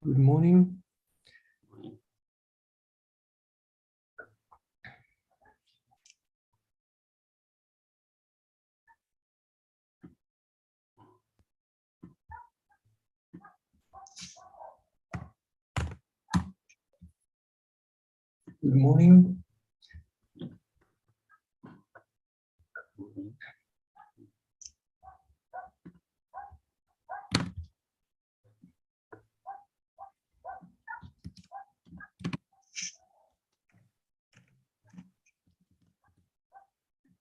Good morning. Good morning.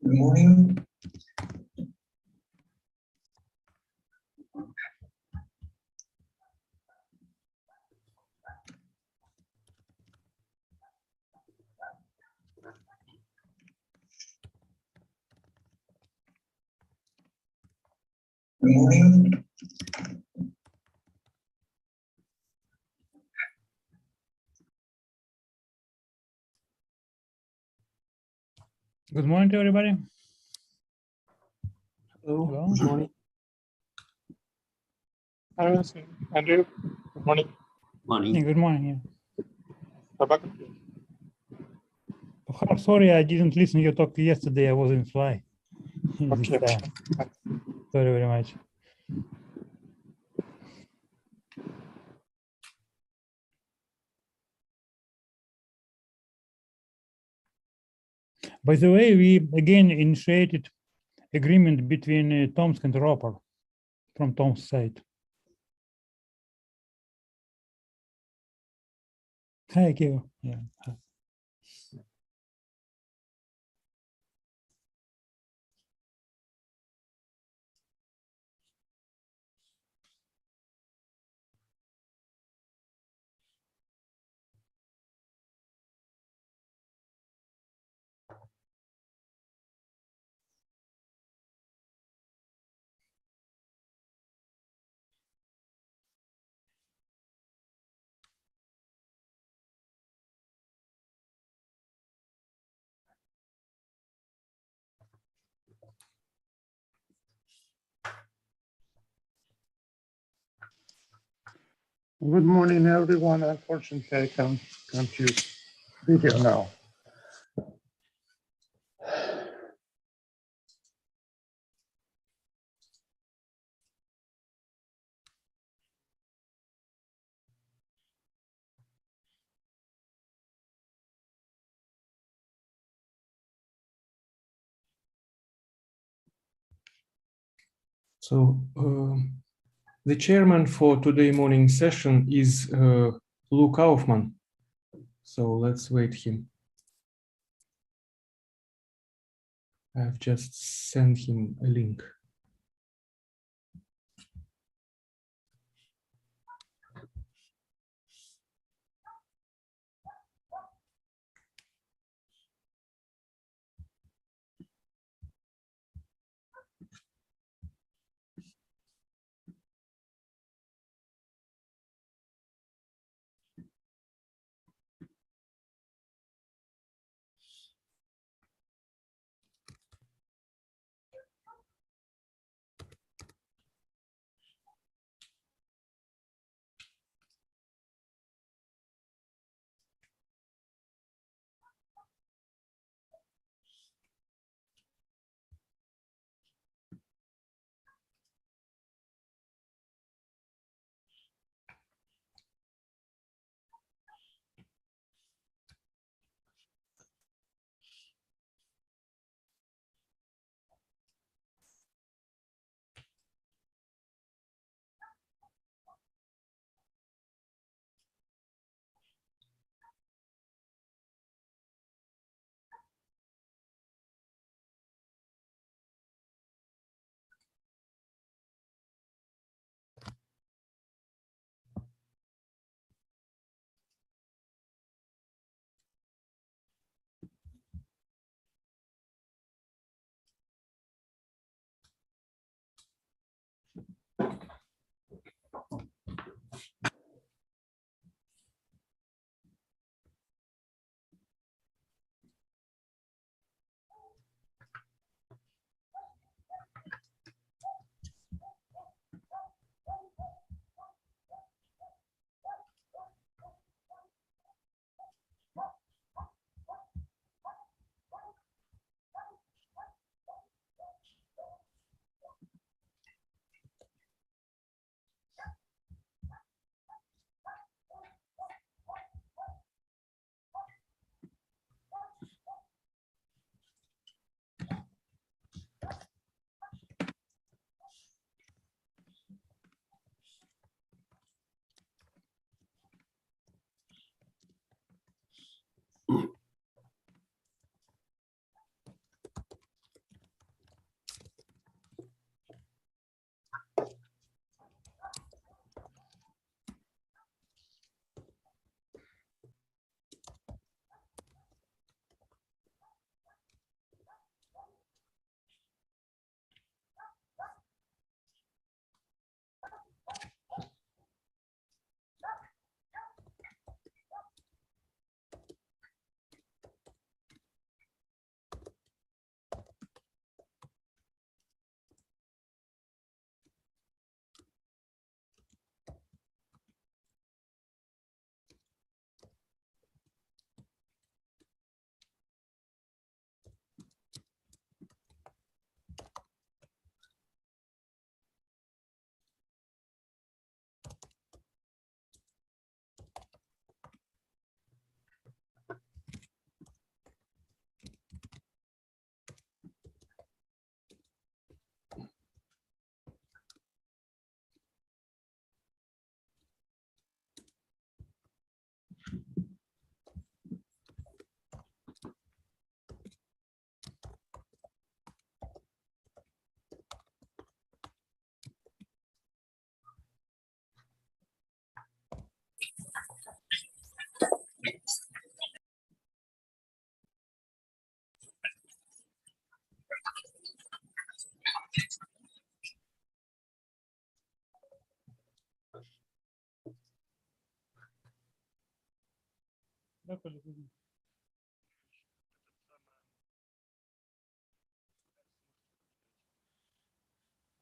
Good morning. Good morning. Good morning to everybody. Hello. Hello. Good morning. Andrew, good morning. Yeah, good morning. Yeah. Rebecca. Oh, sorry, I didn't listen to your talk yesterday. I was in fly. Okay. Sorry very much. By the way, we again initiated agreement between Tomsk and Roper from Tom's side. Hi, Akira. Yeah. Good morning, everyone. Unfortunately, I can't use video now. So the chairman for today morning session is Lou Kaufman. So let's wait him. I've just sent him a link.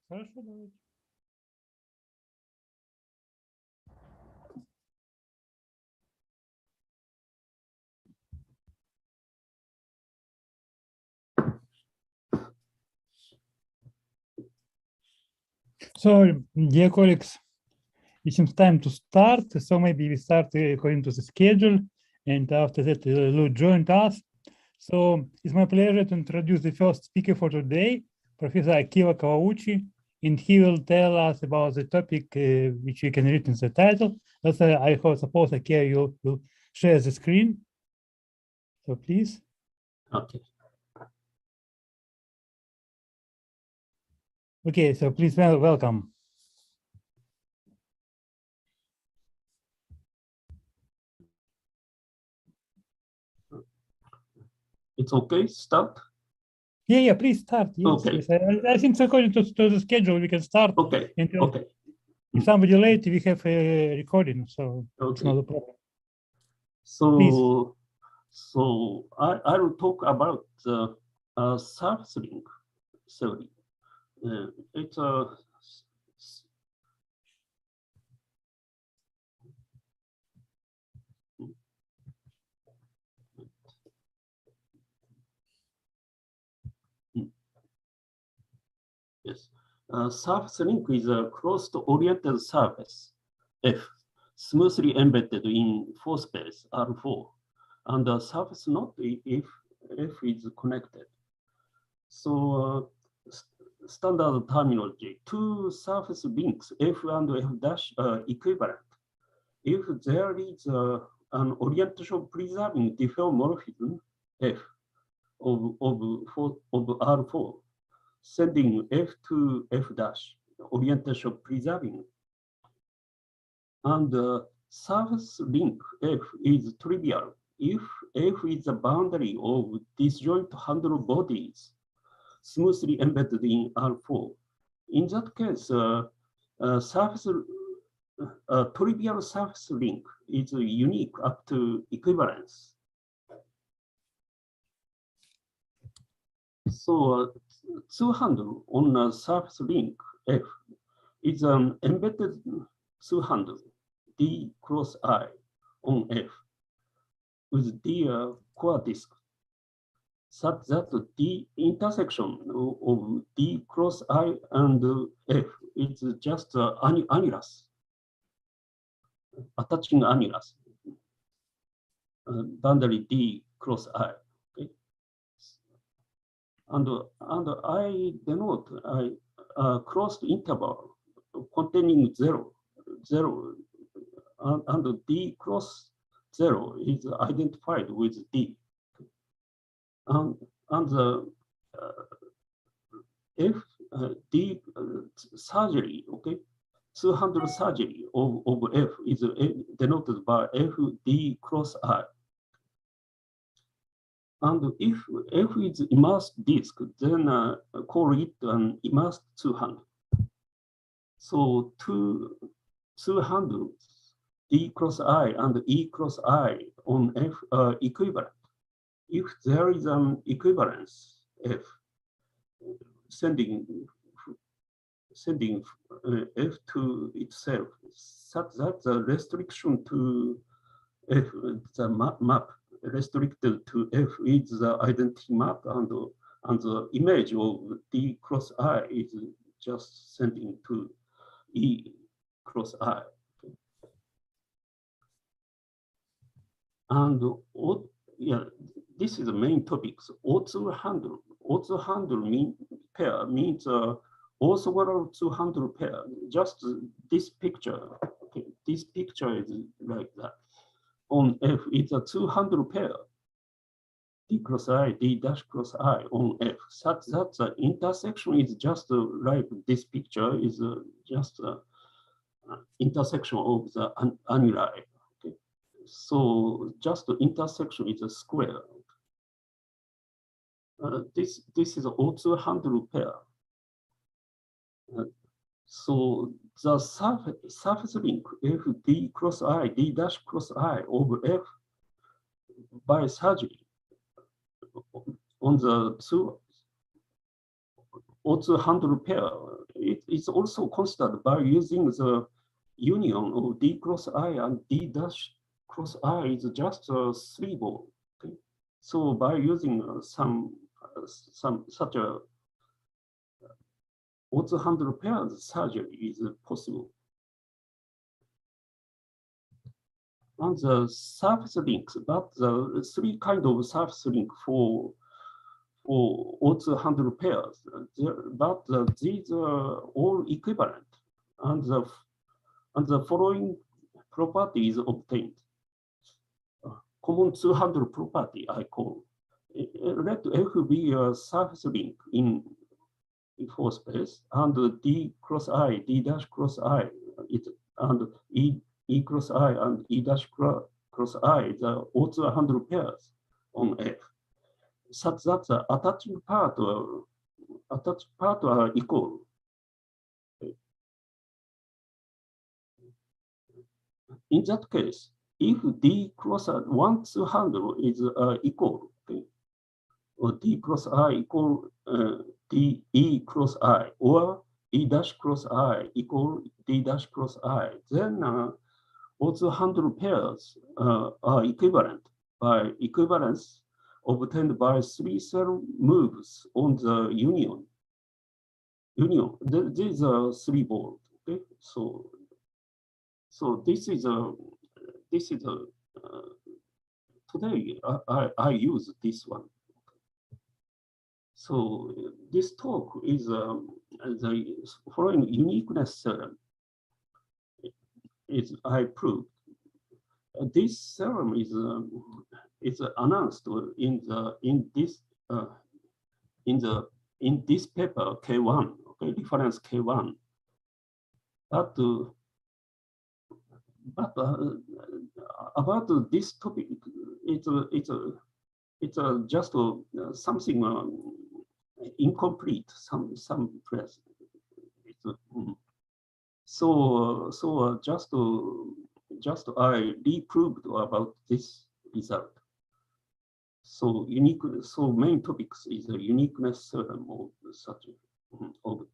Хорошо, давайте. So, dear colleagues, it seems time to start. So maybe we start according to the schedule, and after that, Lou joined us. So it's my pleasure to introduce the first speaker for today, Professor Akira Kawaguchi, and he will tell us about the topic which you can read in the title. Also, I suppose Akira, you will share the screen. So please. Okay. Okay, so please welcome. It's okay, start? Yeah, please start. Yes, Okay. yes. I think according to the schedule, we can start. Okay, And, okay. if somebody late, we have a recording, so it's Okay. not a problem. So I will talk about surface link theory. It's a yes. Surface link is a closed-oriented surface F, smoothly embedded in 4 space R4, and the surface node if F is connected. So standard terminology, 2 surface links F and F dash are equivalent. If there is an orientation preserving diffeomorphism F of R4, sending F to F dash, orientation preserving, and surface link F is trivial if F is the boundary of disjoint handle bodies smoothly embedded in R4. In that case, trivial surface link is unique up to equivalence. So two handle on a surface link F is an embedded two handle D cross I on F with D core disk, such that the intersection of D cross I and F is just annulus, attaching annulus, boundary D cross I. Okay? And I denote a closed interval containing 0, and D cross 0 is identified with D. And the F D surgery, okay, 200 surgery of F is denoted by F D cross I. And if F is immersed disk, then call it an immersed two-handle. So two handles, D cross I and E cross I on F are equivalent. If there is an equivalence F, sending F to itself, such that the restriction to F, the map restricted to F is the identity map, and the image of D cross I is just sending to E cross I. And yeah, this is the main topics. Also handle pair means orthogonal two handle pair. Just this picture. Okay, this picture is like that. On F, it's a two handle pair. D cross I, D dash cross I on F, such that the intersection is just like this picture is just intersection of the annuli. Okay. So just the intersection is a square. This is an O2 handle pair. So the surface link F D cross I, D dash cross I over F by surgery on the two O2 handle pair. It is also considered by using the union of D cross I and D dash cross I is just a 3-ball. Okay? So by using some such a O2 handle pairs, surgery is possible. And the surface links, but the 3 kind of surface link for O2 handle pairs, but these are all equivalent, and the following property is obtained. Common 2 handle property I call. Let F be a surface link in 4 space, and D cross I, D dash cross I, and E cross I and E dash cross I, the O2 handle pairs on F, such that the attaching part are equal. In that case, if D cross 1, 2 handle is equal, okay, or D cross I equal D E cross I, or E dash cross I equal D dash cross I, then O2 handle pairs are equivalent by equivalence obtained by 3 cell moves on the union. These are 3 balls. Okay, so this is today I use this one. So this talk is the following uniqueness theorem. I proved. This theorem is announced in this paper K1, okay, reference K1. But about this topic, it's just something incomplete. Some press. So just I reproved about this result. So main topics is a uniqueness theorem of such of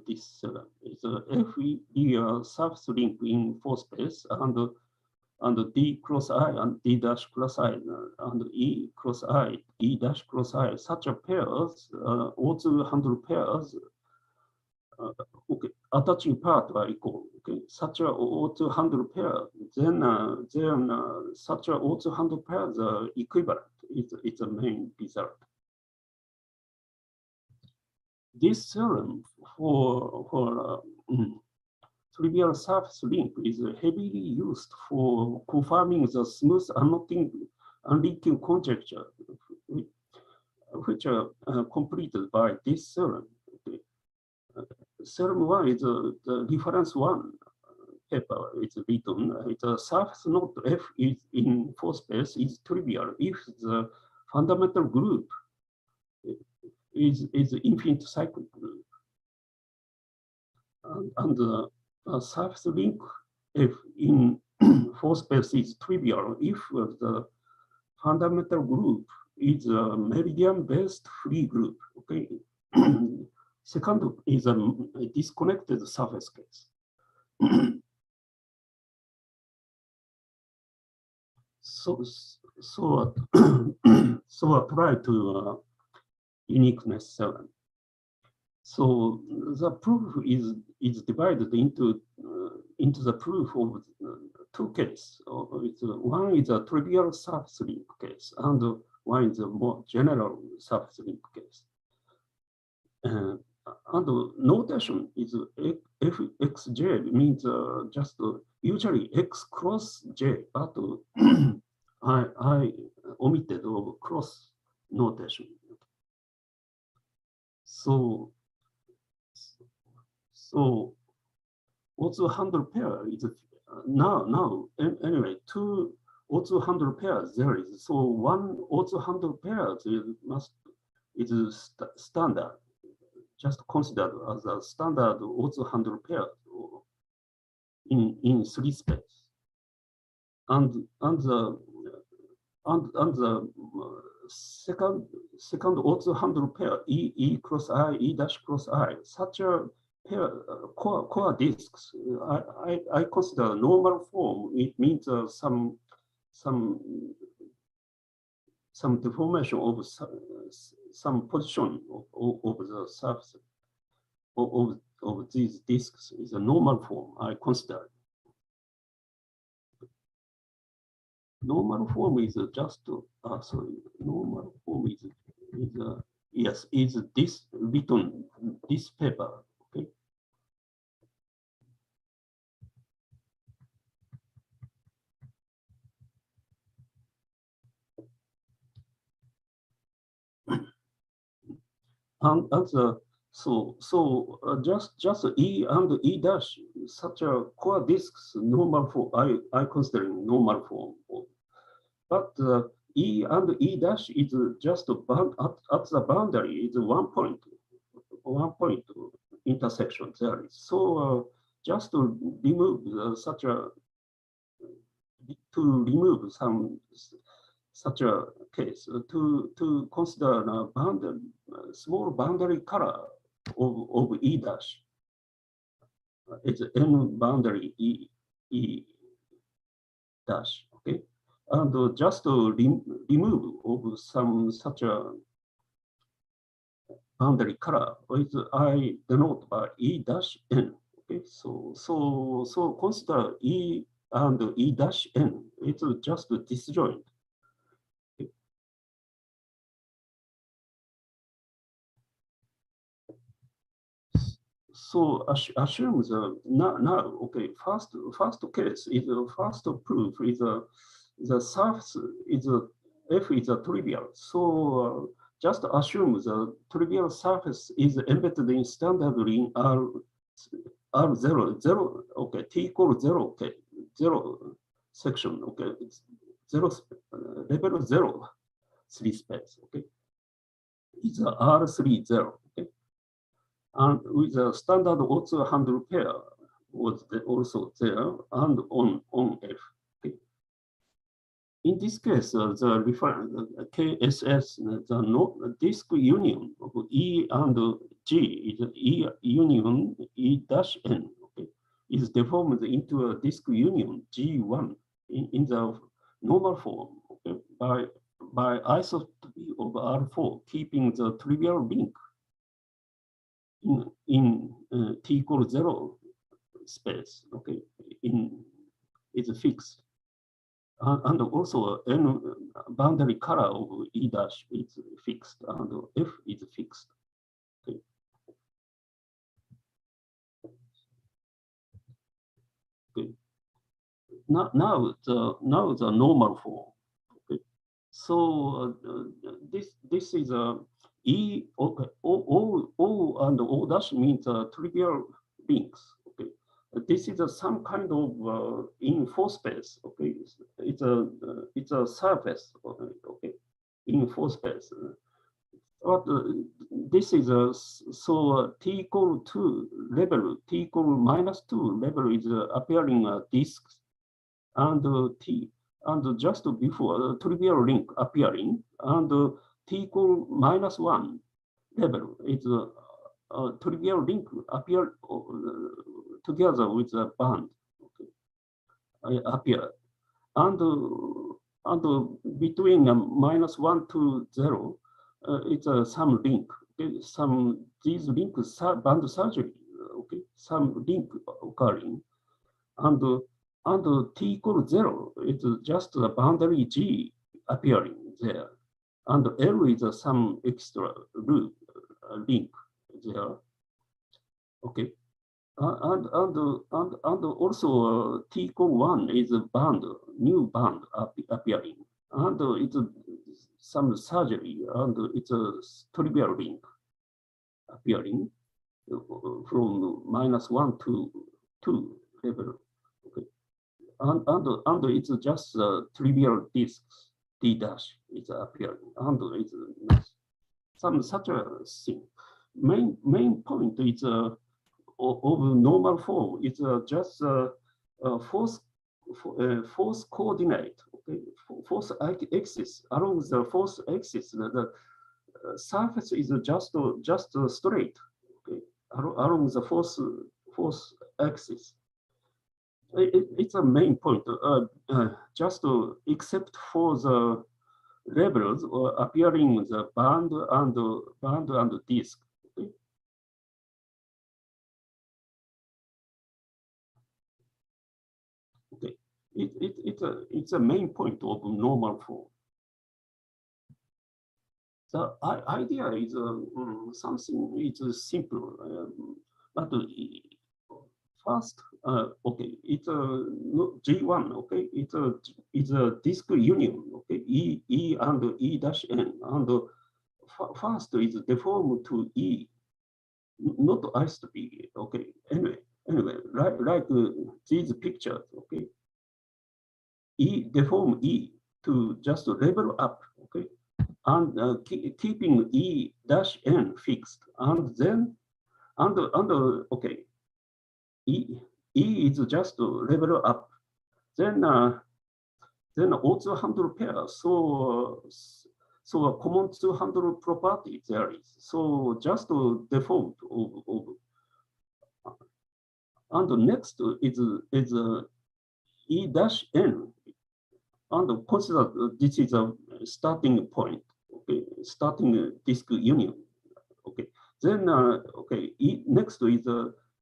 this theorem. It's F be a surface link in 4 space, and D cross I and D dash cross I and E cross I, E dash cross I, such a pairs, O2 handle pairs. Okay, attaching part are equal. Okay, such a O2 handle pair, then such a O2 handle pairs are equivalent. It's a main result. This theorem for trivial surface link is heavily used for confirming the smooth unlinking conjecture, which are completed by this theorem. Okay. Theorem 1 is the reference 1 paper. It's written. It's a surface node F is in 4 space is trivial if the fundamental group is infinite cyclic group, and the surface link F in 4 space is trivial if the fundamental group is a meridian-based free group. Okay. Second is a disconnected surface case. So apply to uniqueness theorem. So the proof is divided into the proof of 2 cases. One is a trivial surface link case, and one is a more general surface link case. And notation is fxj means just usually x cross j, but I omitted of cross notation. So O2 handle pair is now anyway 2 O2 handle pairs there is. So one O2 handle pair is standard, just considered as a standard O2 handle pair in 3 space, and the the second ortho-handle pair, E cross I, E dash cross I, such a pair core disks, I consider normal form. It means some deformation of some position of the surface of these disks is a normal form, I consider. Normal form is just, normal form is yes, is this written, this paper, okay? And just E and E dash, such a core disks normal form, I consider normal form. But E and E dash is just at the boundary, is one point intersection there. So just to remove such a, to remove such a case, to consider a boundary, small boundary color of E dash. It's N boundary E dash, okay? And just to remove of some such a boundary color, I denote by E dash N, okay? So consider E and E dash N, it's just disjoint. So assume now, okay, first case is first proof is the surface is F is a trivial. So just assume the trivial surface is embedded in standard ring R0, okay, T equals 0, okay, 0 section, okay, it's 0 level 0 3 space, okay, it's a R30, okay. And with a standard ortho-handle pair was also there and on F. Okay. In this case, the reference KSS, the disk union of E and G is E union E dash N. Okay, is deformed into a disk union G1 in the normal form. Okay, by isotropy of R4, keeping the trivial link in T equals 0 space, okay, is fixed. And also N boundary color of E dash is fixed and F is fixed. Okay. Okay. Now the normal form. Okay. So this is a E, okay, O and O dash means trivial links. Okay, this is some kind of in four space. Okay, it's a surface. Okay, in four space. But this is a T equal 2 level, T equal -2 level is appearing disks, and T and just before trivial link appearing and T equal -1 level is a trivial link appear together with a band, okay, appear, and between -1 to 0, it's some link. Okay, these links band surgery. Okay, some link occurring, and T equals 0, it's just the boundary G appearing there. And L is some extra loop link there. Okay. And also T equals 1 is a band, new band appearing. And it's some surgery, and it's a trivial link appearing from -1 to 2 level. Okay. And it's just trivial disks. D dash is appearing, and it's some such a thing. Main point is of normal form. It's just force coordinate, okay, force axis. Along the force axis, the surface is just straight, okay, along the force axis. It's a main point, just except for the levels appearing the band and disk. Okay? Okay, it's a main point of normal form. The idea is something. It's simple, but first, okay, it's a G1. Okay, it's a disk union. Okay, E and E dash N, and first is deformed to E, not I to B. Okay, anyway, like these pictures. Okay, E deform E to just level up. Okay, and keeping E dash N fixed, and then okay. E is just level up. Then also handle pair. So a common to handle property there is. So just default of and next is E dash N. And consider this is a starting point. Okay, starting disk union. Okay. Then okay. Next is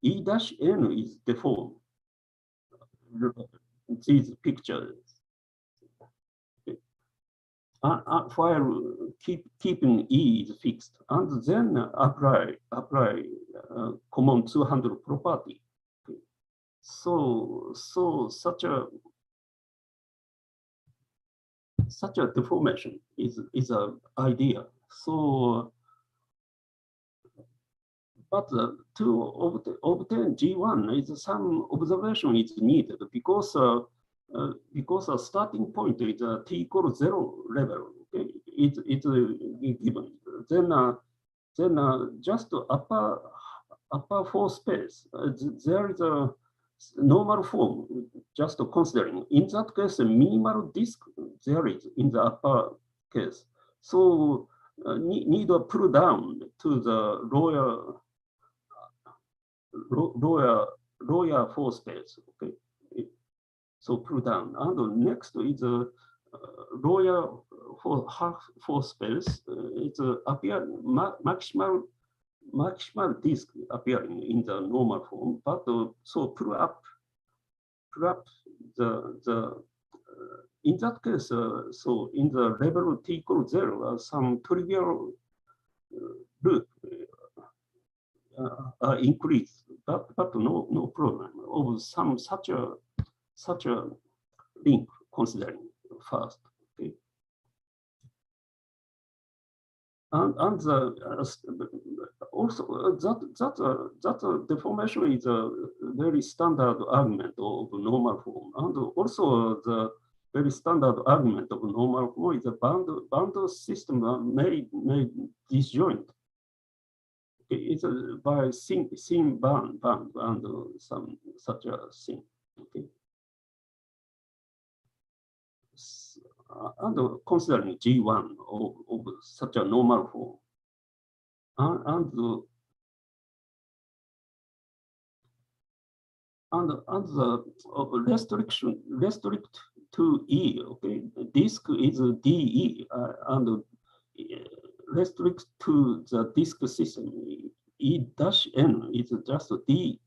E dash N is deformed. These pictures. Okay. While keeping E is fixed, and then apply common two-handle property. Okay. So such a deformation is an idea. So. But to obtain G1, is some observation is needed because a starting point is t equals 0 level. Okay, it's given. Then just upper force space. There is a normal form. Just considering in that case, a minimal disk there is in the upper case. So need to pull down to the lower force space. Okay, so pull down, and next is a lower for half force space. It's appear maximal disk appearing in the normal form, but so pull up the in that case. So in the level t equals 0, some trivial loop increase, but no problem of some such a link considering first. Okay, and also that deformation is a very standard argument of normal form, and also the very standard argument of normal form is a band system made disjoint. It's by seam band and some such a thing. Okay. And considering G1 of such a normal form, and the restrict to E. Okay, disk is DE and restrict to the disk system. E dash N is just D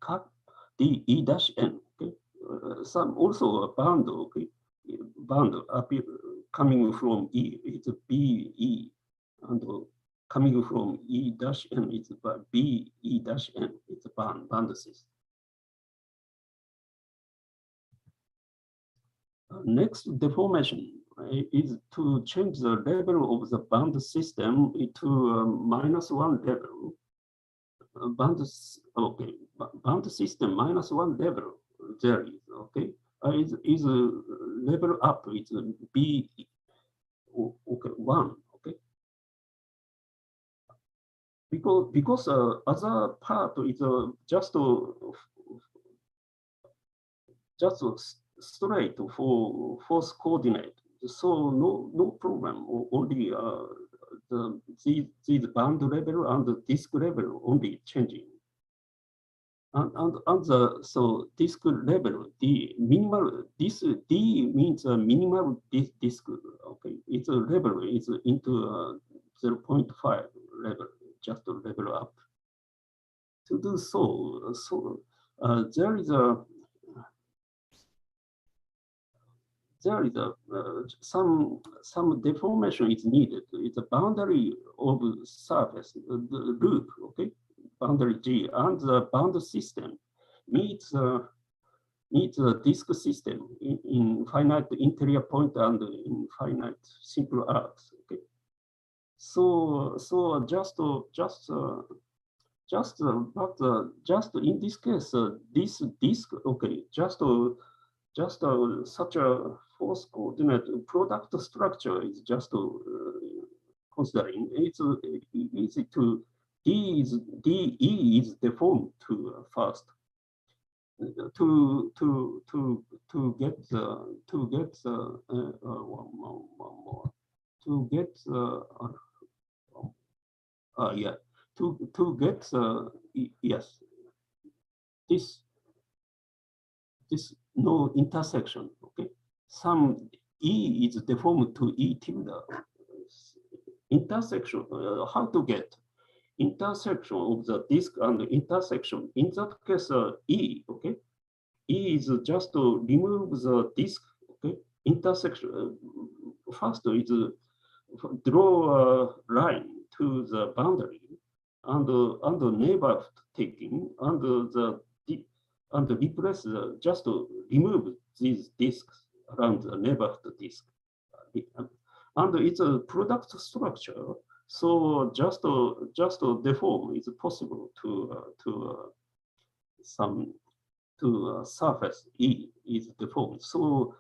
E dash N. Okay, some also a band. Okay, band appear coming from E. It's B E, and coming from E dash N. It's B E dash N. It's a band system. Next deformation is to change the level of the band system to -1 level. Band system -1 level there is. Okay, is level up. It's B. Okay, 1. Okay, because other part is just straight for force coordinate. So no problem. Only these band level and the disk level only changing. And so disk level, the minimal, this D means a minimal disk. Okay, it's a level is into 0.5 level, just a level up. To do so, there is some deformation is needed. It's a boundary of surface, the loop, okay, boundary G, and the bound system needs a disk system in finite interior point and in finite simple arcs. Okay, so just in this case, this disk, okay, just such a force coordinate product structure is just considering it's easy to DE is deformed to first to get one more to get yeah to get yes this no intersection. Okay, some E is deformed to E tilde. Intersection, how to get intersection of the disk and the intersection? In that case, E, okay, E is just to remove the disk, okay, intersection. First is draw a line to the boundary and the neighbor taking and replace just to remove these disks around the neighborhood disk. And it's a product structure, so just to deform is possible to surface E is deformed. So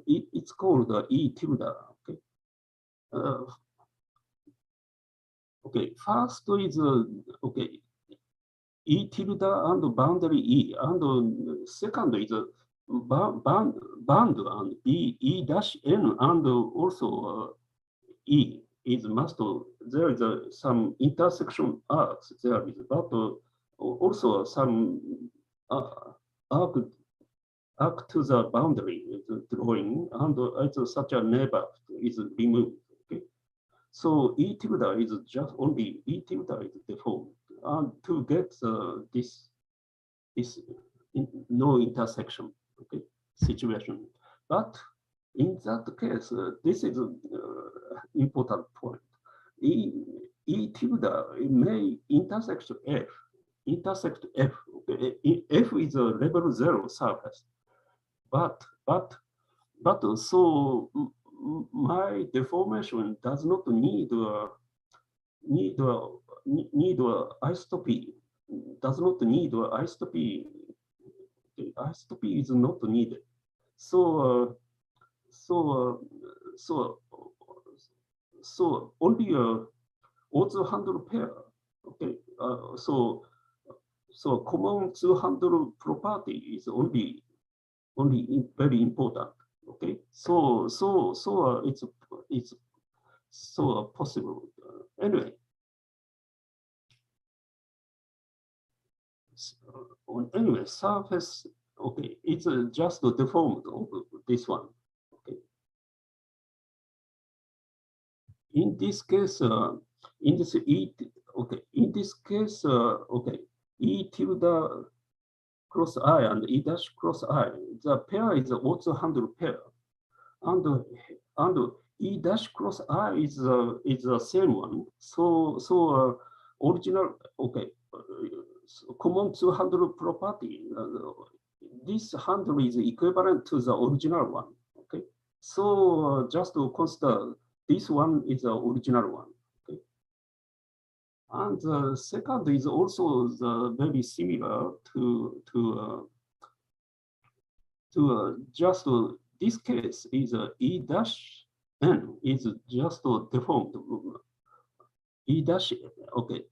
it's called E tilde. Okay. Okay. First is okay. E tilde and boundary E, and second is band and B, E dash N, and also E is must, there is some intersection arcs there is, but also some arc to the boundary drawing, and it's such a neighbor is removed. Okay, so E tilde is just only E tilde is deformed. And to get this no intersection, okay, situation. But in that case, this is an important point. E tilde may intersect F. Okay. F is a level 0 surface. But so my deformation does not need isotopy, does not need isotopy. Isotopy is not needed. So only Otsu handle pair. Okay. So common two handle property is only very important. Okay. So it's so possible. Anyway. Anyway, surface, okay, it's just deformed of this one. Okay. In this case, in this E, okay, in this case, okay, E tilde cross I and E dash cross I, the pair is also handle pair, and E dash cross I is the same one. So original, okay. Common to handle property. This handle is equivalent to the original one. Okay, so just to consider this one is the original one. Okay, and the second is also very similar to just this case is E dash N is just deformed. E dash, okay,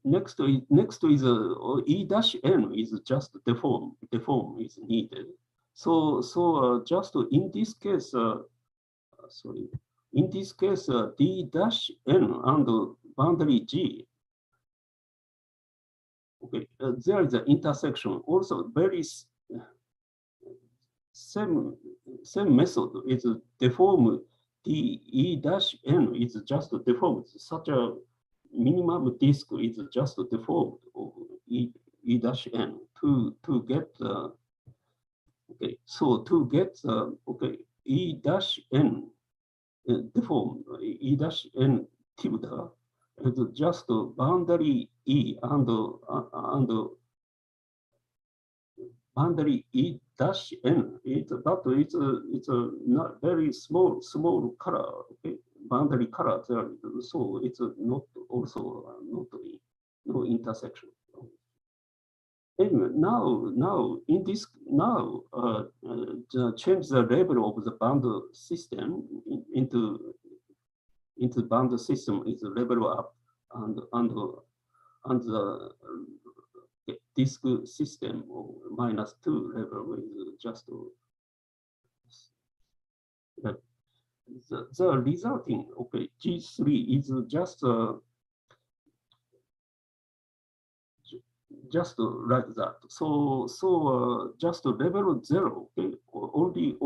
next is E dash N is just deform is needed. So just in this case, sorry, in this case, D dash N and boundary G. Okay, there is an intersection. Also, very same method is deform D E dash N is just deformed. Such a minimum disk is just deformed of E dash N to get okay. So to get okay E dash N deformed E dash N tilde is just boundary E and boundary E dash N. But it's a not very small color. Okay, boundary color there. So it's not also no intersection. Anyway, now in this change the level of the bound system into bound system is level up and the disk system of -2 level is just the resulting okay G3 is just like that. So just level 0. Okay, only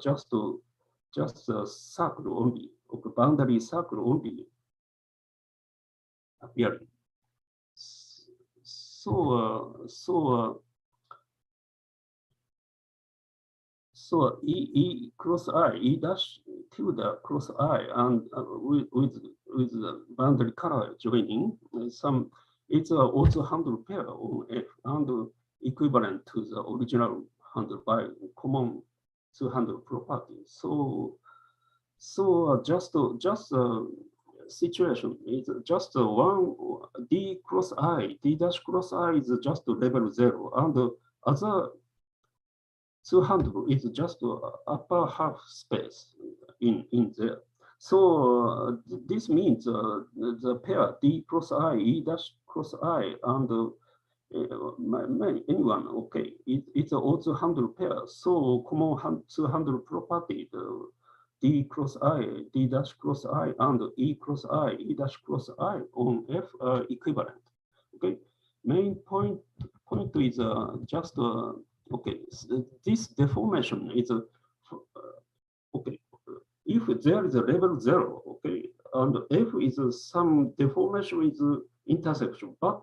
just a circle only, okay, boundary circle only appearing. So E cross I, E dash tilde cross I, and with the boundary color joining some, it's also handle pair on F and equivalent to the original handle by common to handle property. So just situation is just one D cross I, D dash cross I is just level 0, and other two handle is just upper half space in there. So this means the pair D cross I, E dash cross I, and anyone, okay, it's also handle pair. So common two handle property, D cross I, D dash cross I, and E cross I, E dash cross I on F are equivalent. Okay, main point is just okay. This deformation is okay. If there is a level 0, okay, and F is some deformation is intersection, but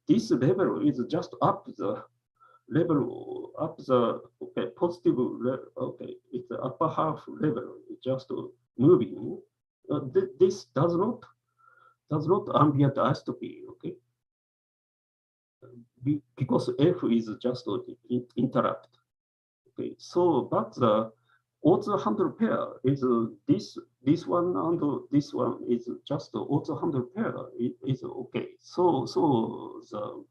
this level is just up the level, up the okay positive okay, it's the upper half level, just moving. This does not ambient isotopy, okay, because F is just interrupt. Okay, so but the also handle pair is this one and this one is just also handle pair is okay. So the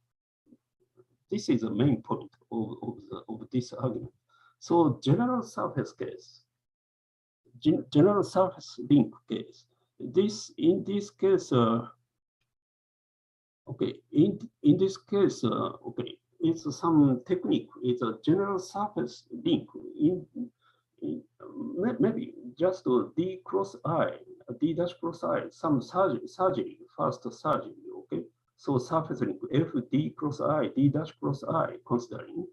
this is the main point of this argument. So general surface case, general surface link case. In this case, okay. In this case, okay, it's some technique. It's a general surface link. Maybe just D cross I, D dash cross I, some surgery, first surgery. Okay. So surface link F D cross I, D dash cross I, considering.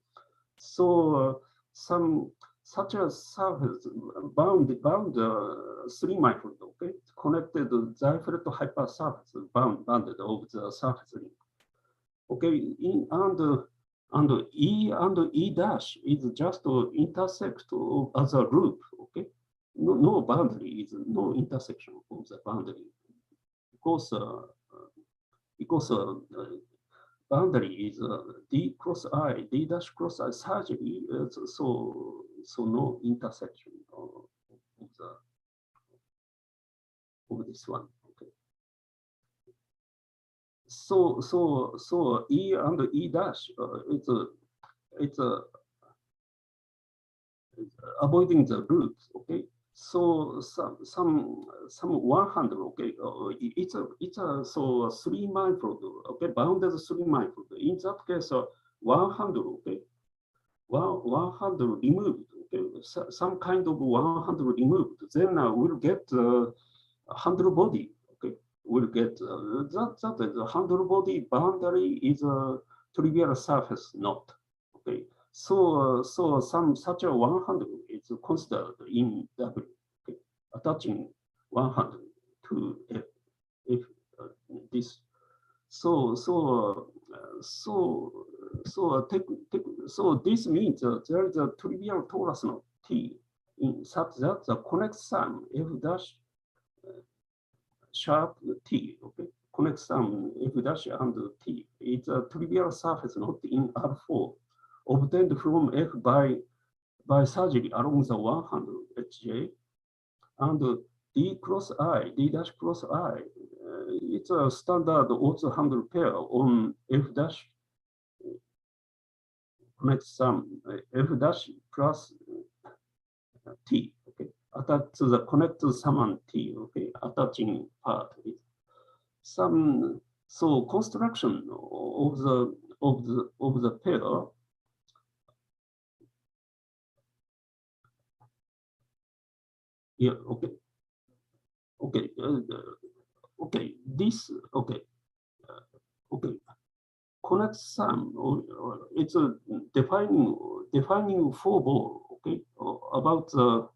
So some such a surface bound 3 micron, okay, connected Seifert hypersurface bounded of the surface link. Okay, and E dash is just intersect of as a group. Okay, no boundary is no intersection of the boundary because boundary is D cross I, D dash cross I surgery, so no intersection of this one. Okay. So E and E dash, it's avoiding the roots. Okay. So some 100. Okay, it's a so 3 manifold. Okay, bounded 3 manifold. In that case, 100. Okay, 100 removed. Okay, some kind of 100 removed. Then we'll get 100 body. Okay, we'll get that is 100 body boundary is a trivial surface knot. Okay, so some such a 100 is considered in W. Okay, attaching 100 to if this. So this means there is a trivial torus knot T in such that the connect sum F dash sharp T, okay, connect sum F dash and T. It's a trivial surface knot in R4 obtained from F by surgery along the 100 HJ, and D cross I, D dash cross I, it's a standard also handle pair on F dash connect sum F dash plus T, okay, attached to the connect sum and T, okay, attaching part is some. So construction of the pair yeah, okay, okay, okay, this, okay, okay, connect sum, it's a defining four ball, okay, about the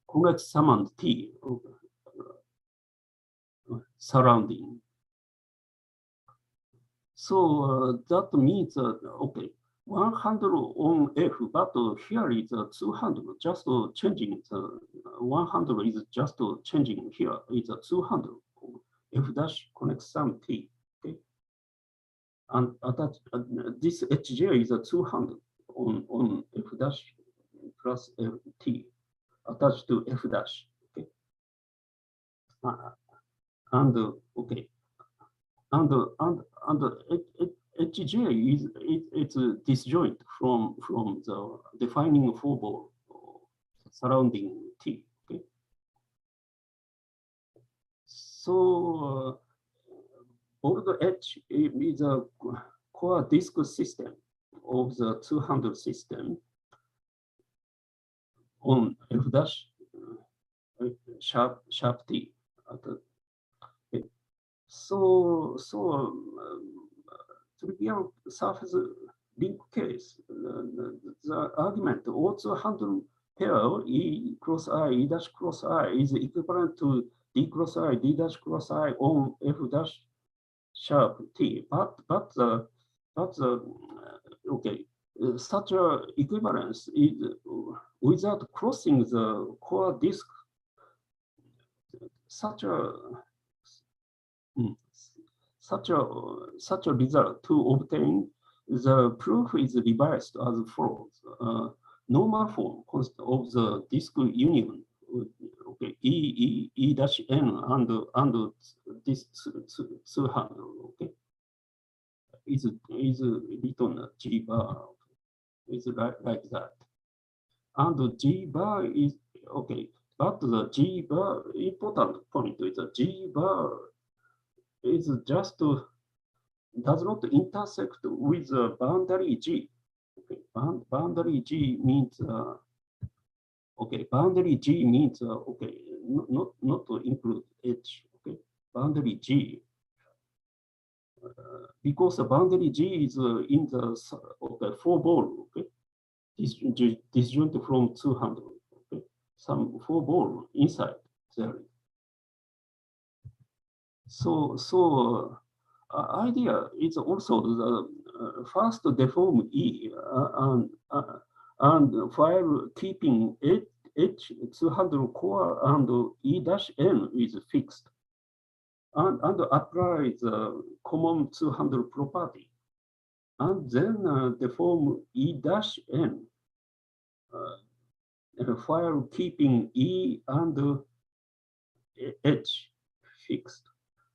connect sum and T surrounding. So that means, okay, 100 on F, but here is 200, just changing the 100 is just changing here, it's 200, F dash connect sum T, okay? And attach, this HJ is 200 on F dash plus F T attached to F dash, okay? And okay, and HJ is it's a disjoint from the defining four ball surrounding T. Okay, so all the H is a core disk system of the 200 system on F dash sharp T. Okay. So trivial surface link case, the argument also handle pair E cross I, E dash cross I is equivalent to D cross I, D dash cross I on F dash sharp T. But okay, such a equivalence is without crossing the core disk. Such a result to obtain the proof is revised as follows. Normal form of the disk union, okay, E dash N and this 200, okay, is written G bar, is like that, and G bar is okay, but the G bar important point is the G bar is just does not intersect with the boundary G. Okay, boundary G means okay. Boundary G means okay. Not to include H. Okay, boundary G because the boundary G is in the okay four ball. Okay, disjoint from 200. Okay, some four ball inside there. So idea is also the first deform E and while keeping H200 core and E dash N is fixed and apply the common 200 property and then deform E dash N while keeping E and H fixed.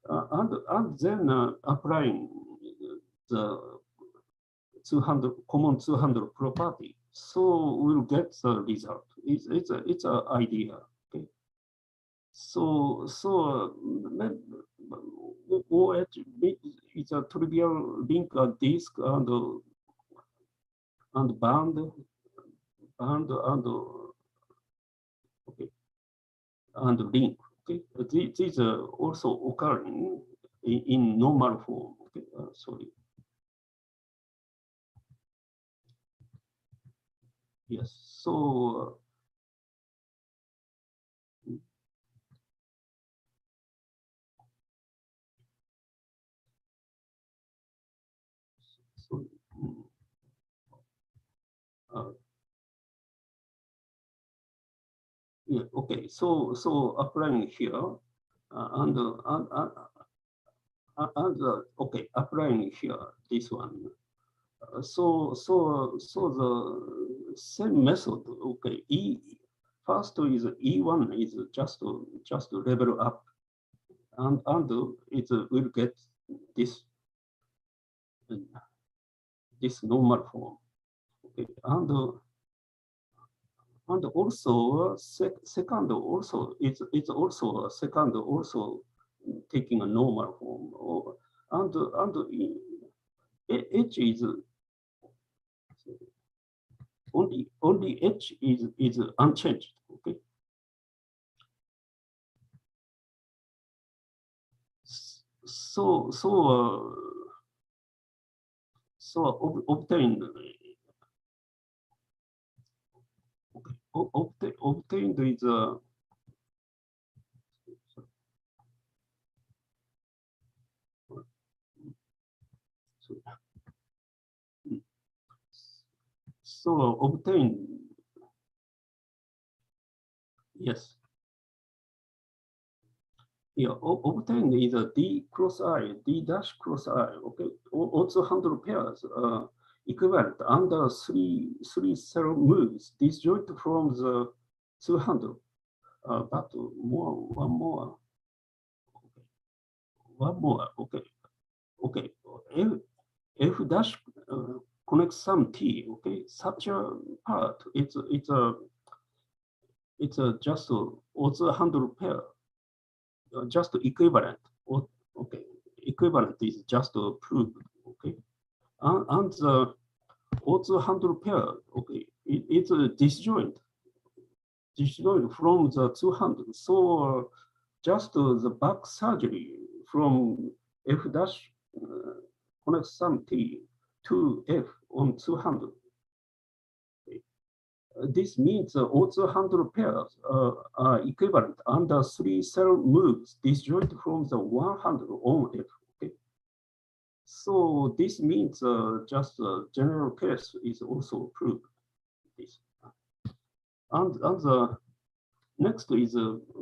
And then applying the 200 common 200 property, so we'll get the result. It's an idea. OH is a trivial link disk and band and okay and link. Okay, these are also occurring in normal form. Okay, sorry. Yes, so. Yeah, okay, so applying here okay, applying here this one. So the same method. Okay, first is E1 is just to level up, and it will get this normal form. Okay, and also second also it's also a second also taking a normal form, and H is only H is unchanged. Okay, so obtained. Okay, obtained is so obtained. Yes. Yeah, obtained is a D cross I, D dash cross I. Okay, also 100 pairs equivalent under three cell moves disjoint from the 200. But one more. Okay. Okay. F dash connects some T. Okay, such a part. It's just also 100 pair. Just equivalent. Okay, equivalent is just proved. Okay, and the also 100 pair. Okay, it's a disjoint from the 200. So just the back surgery from F dash connect some T to F on 200. This means also 100 pairs are equivalent under three cell moves disjoint from the 100 on F. Okay, so this means just general case is also proved. This and the next is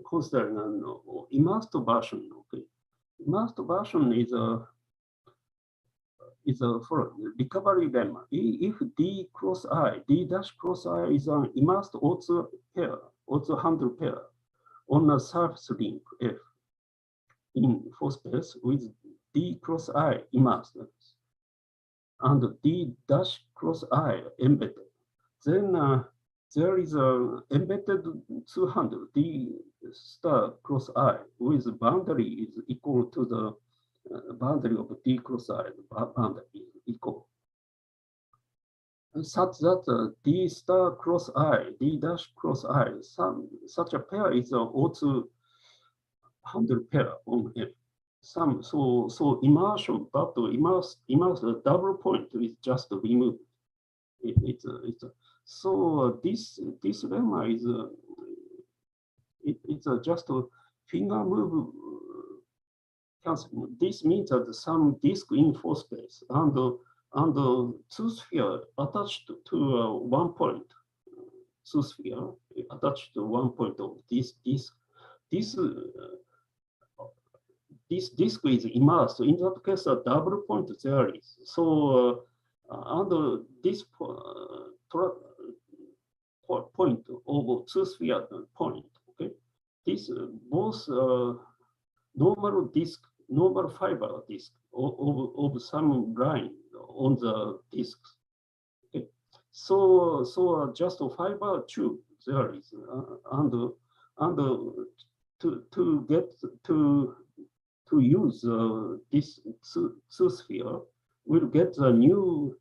considering an immersed version. Okay, immersed version is a for recovery lemma. If D cross I, D dash cross I is an immersed also pair, also 100 pair on a surface link F in for space with D cross I immersed and D dash cross I embedded, then there is a embedded 200 D star cross I with boundary is equal to the boundary of D cross I, boundary is equal. Such that D star cross I, D dash cross I, such a pair is also 100 pair on F. So immersion, but immerse double point is just removed. So this lemma is it's just a finger move canceling. This means that some disk in four space and two sphere attached to one point. Two sphere attached to one point of this disk. This disk is immersed. In that case, a double point there is. So under this point of two sphere point, okay, this both normal disk, normal fiber disk of some line on the disks. Okay, so just a fiber tube there is, and to get to use this two sphere, we'll get a new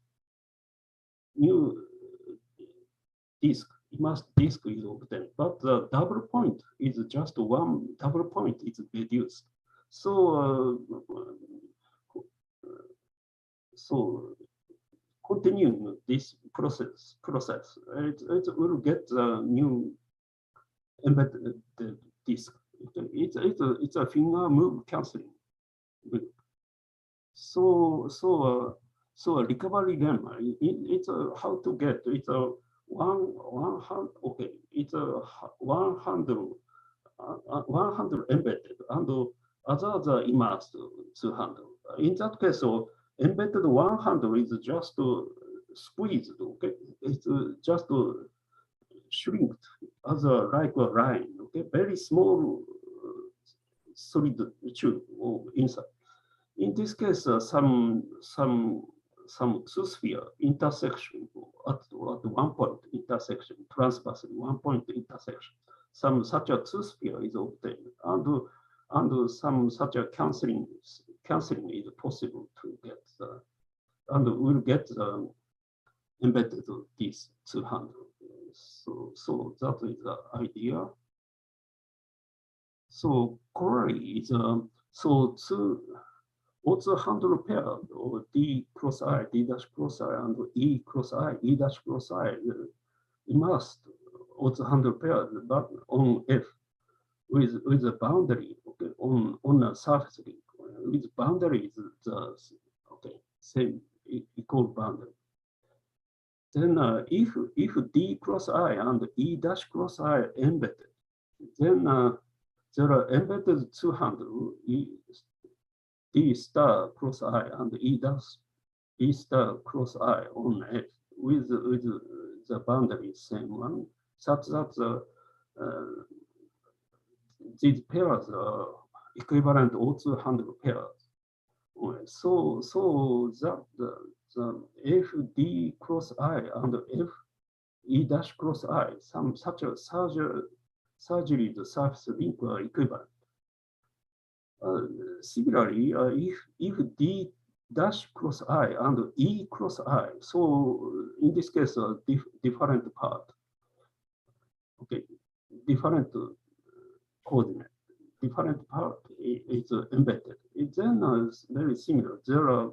disk. Immersed disk is obtained, but the double point is just one double point is reduced. So continuing this process, it will get a new embedded disk. It's a finger move canceling. So a recovery lemma. It's how to get. It's a one hand. Okay, it's a 100 embedded and other immersed 200. In that case, so embedded 100 is just squeezed. Okay, it's just shrinked as a like a line. Okay, very small solid tube inside. In this case, some two sphere intersection at one point intersection, transversely one point intersection. Some such a two sphere is obtained, and some such a canceling is possible to get, and we'll get embedded these 200. So that is the idea. So corollary is so also handle pair or D cross I, D dash cross I, and E cross I, E dash cross I, immersed also handle pair, but on F with a boundary, okay, on a surface link with boundary is the same equal boundary. Then if D cross I and E dash cross I embedded, then there are embedded 200 D star cross I and E star cross I on F with the boundary same one, such that these pairs are equivalent also handle pairs. So that the F D cross I and F E dash cross I, some such a surgery the surface link are equivalent. Similarly, if D dash cross I and E cross I, so in this case, different part, okay, different coordinate, different part is embedded. It then is very similar. There are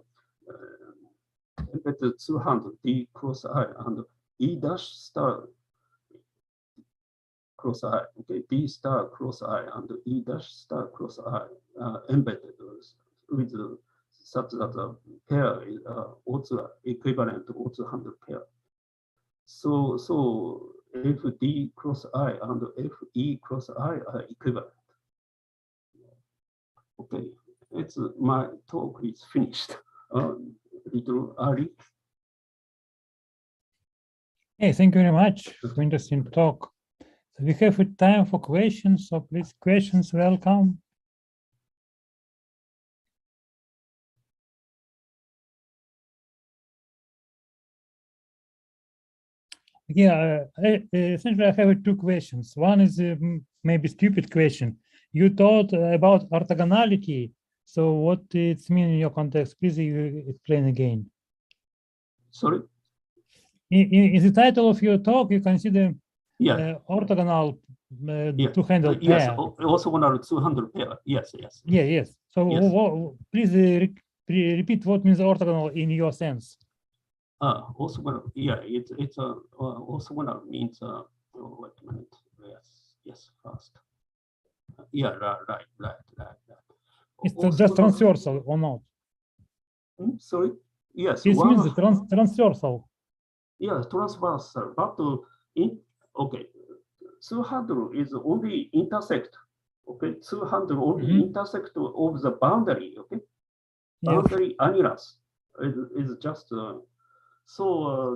embedded 200 D cross I and E dash star cross I, okay, D star cross I and E dash star cross I embedded with such that the pair is also equivalent to also handle pair. So F D cross I and F E cross I are equivalent. Okay, it's my talk is finished. Little early. Hey, thank you very much for interesting talk. So we have time for questions, so please, questions, welcome. Yeah, essentially I have two questions. One is maybe stupid question. You taught about orthogonality. So what it means in your context? Please explain again. Sorry? In the title of your talk, you consider orthogonal two-handle pair. Yes, orthogonal two-handle pair. Yes. Yeah, yes. So yes. Please repeat what means orthogonal in your sense. Orthogonal, yeah, it's orthogonal means, wait a minute, yes, first. Yeah, right. It's just transversal or not? Sorry? Yes. It means transversal. Yeah, transversal, but okay, 200 is only intersect. Okay, 200 only intersect of the boundary. Okay, boundary annulus is just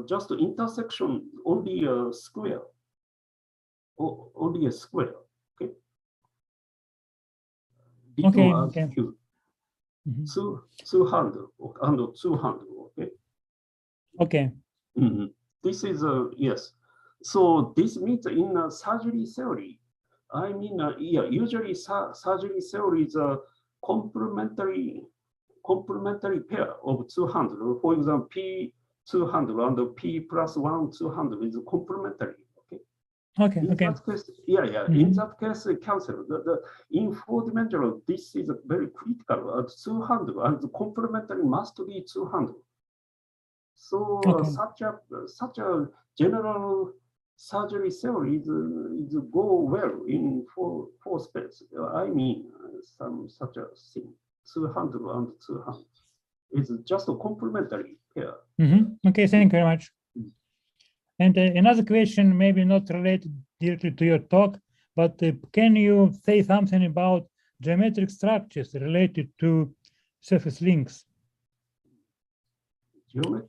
just intersection only a square. Only a square. Okay. Okay. 200 and 200. Okay. Okay. This is yes. So this means in surgery theory, I mean, yeah, usually surgery cell is a complementary pair of two handles. For example, P2 handle and P plus 1 2 handle is complementary. Okay, In okay. that case, yeah. In that case, cancel. In 4-dimensional, this is very critical. Two handle and the complementary must be two handle. So Okay. such a general surgery cell is go well in four space. I mean, some such a thing. Two handle and two handle. It's just a complementary pair. Okay, thank you very much. And another question, maybe not related directly to your talk, but can you say something about geometric structures related to surface links?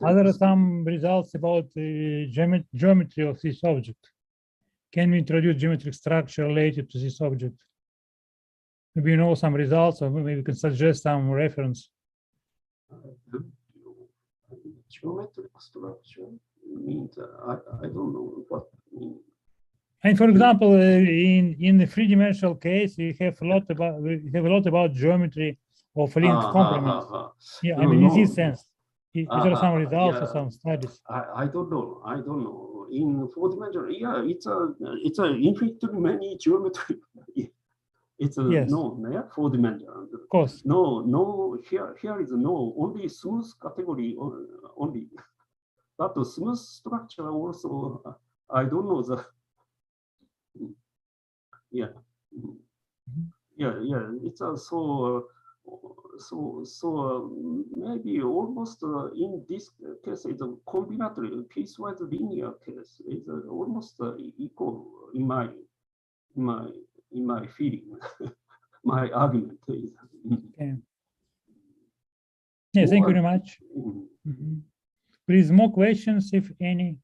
Are there some results about the geometry of this object? Can we introduce geometric structure related to this object? Maybe you know some results, or maybe you can suggest some reference. Geometric structure means I don't know what it means. And for example, in the three-dimensional case, we have a lot about geometry of link complements. Yeah, I mean, in this sense, is there some results or some studies? I don't know. In 4-dimensional, yeah, it's a infinitely many geometry. It's Yes. no, yeah, 4-dimensional. Of course. No. Here is no only smooth category only, but the smooth structure also. I don't know the. Yeah. It's so maybe almost in this case it's a combinatory piecewise linear case is almost equal in my feeling. My argument is. Okay. Yeah, thank you very much. Please, more questions, if any.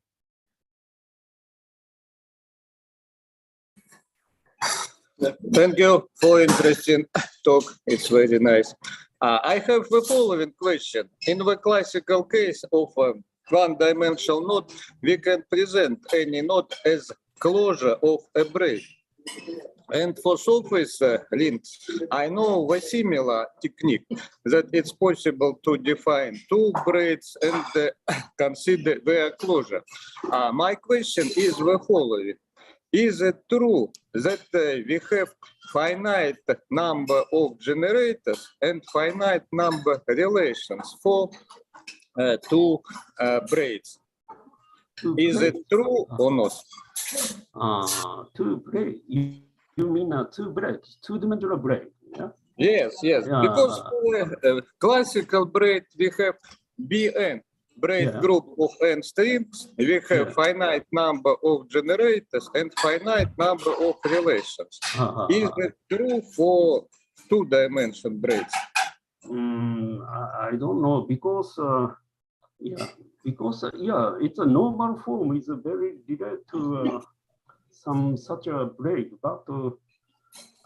Thank you for interesting talk. It's very nice. I have the following question. In the classical case of a one-dimensional knot, we can present any knot as closure of a braid. And for surface links, I know a similar technique that it's possible to define two braids and consider their closure. My question is the following. Is it true that we have finite number of generators and finite number relations for two braids? Is it true or not? Two braids. You mean two braids, two-dimensional braid? Yeah. Yes. Yeah. Because for classical braid we have Bn. Braid group of n strings, we have finite number of generators and finite number of relations. Is it true for two-dimensional braids? I don't know because it's a normal form is very related to some such a braid, but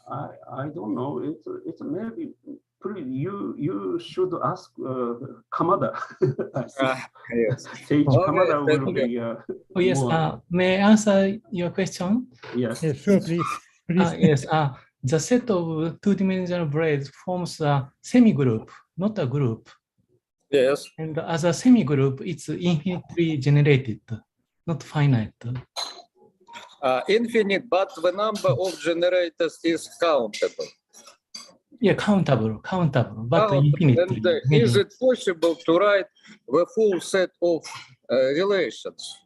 I don't know. It's maybe. You should ask Kamada. Yes. Sage Okay, Kamada will be. Oh, yes. May I answer your question? Yes. Yes, sure, please. Yes. The set of two-dimensional braids forms a semi-group, not a group. Yes. And as a semi-group, it's infinitely generated, not finite. Infinite, but the number of generators is countable. Yeah, countable, but infinitely. And is it possible to write the full set of relations?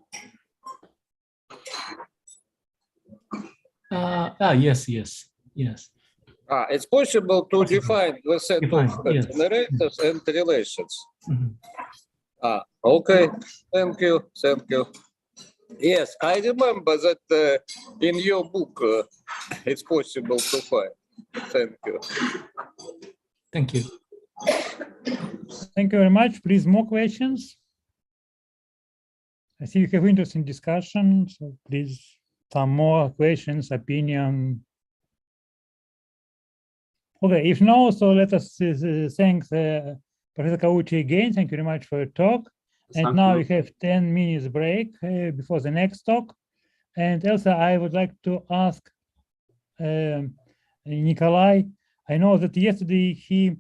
Yes. It's possible to define the set of generators and relations. Okay, thank you. Yes, I remember that in your book it's possible to find. Thank you. Thank you. Thank you very much. Please, more questions? I see you have interesting discussion, so please, some more questions, opinion. Okay, if no, so let us thank Professor Kawaguchi again. Thank you very much for your talk. And now we have 10 minutes break before the next talk. And Elsa, I would like to ask Nikolai. I know that yesterday he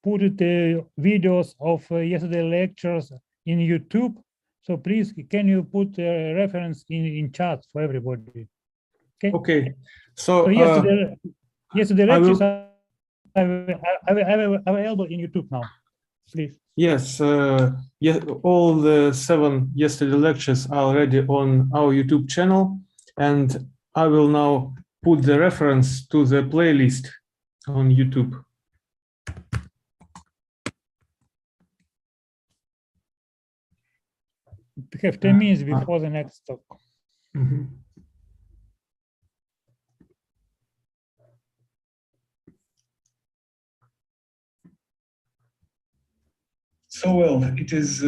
put the videos of yesterday lectures in YouTube. So please, can you put a reference in chat for everybody? Okay. Okay. So yesterday I will- lectures are available in YouTube now. Please. yes, all the 7 yesterday lectures are already on our YouTube channel, and I will now put the reference to the playlist on YouTube. We have 10 minutes before the next talk. Mhm. So well, it is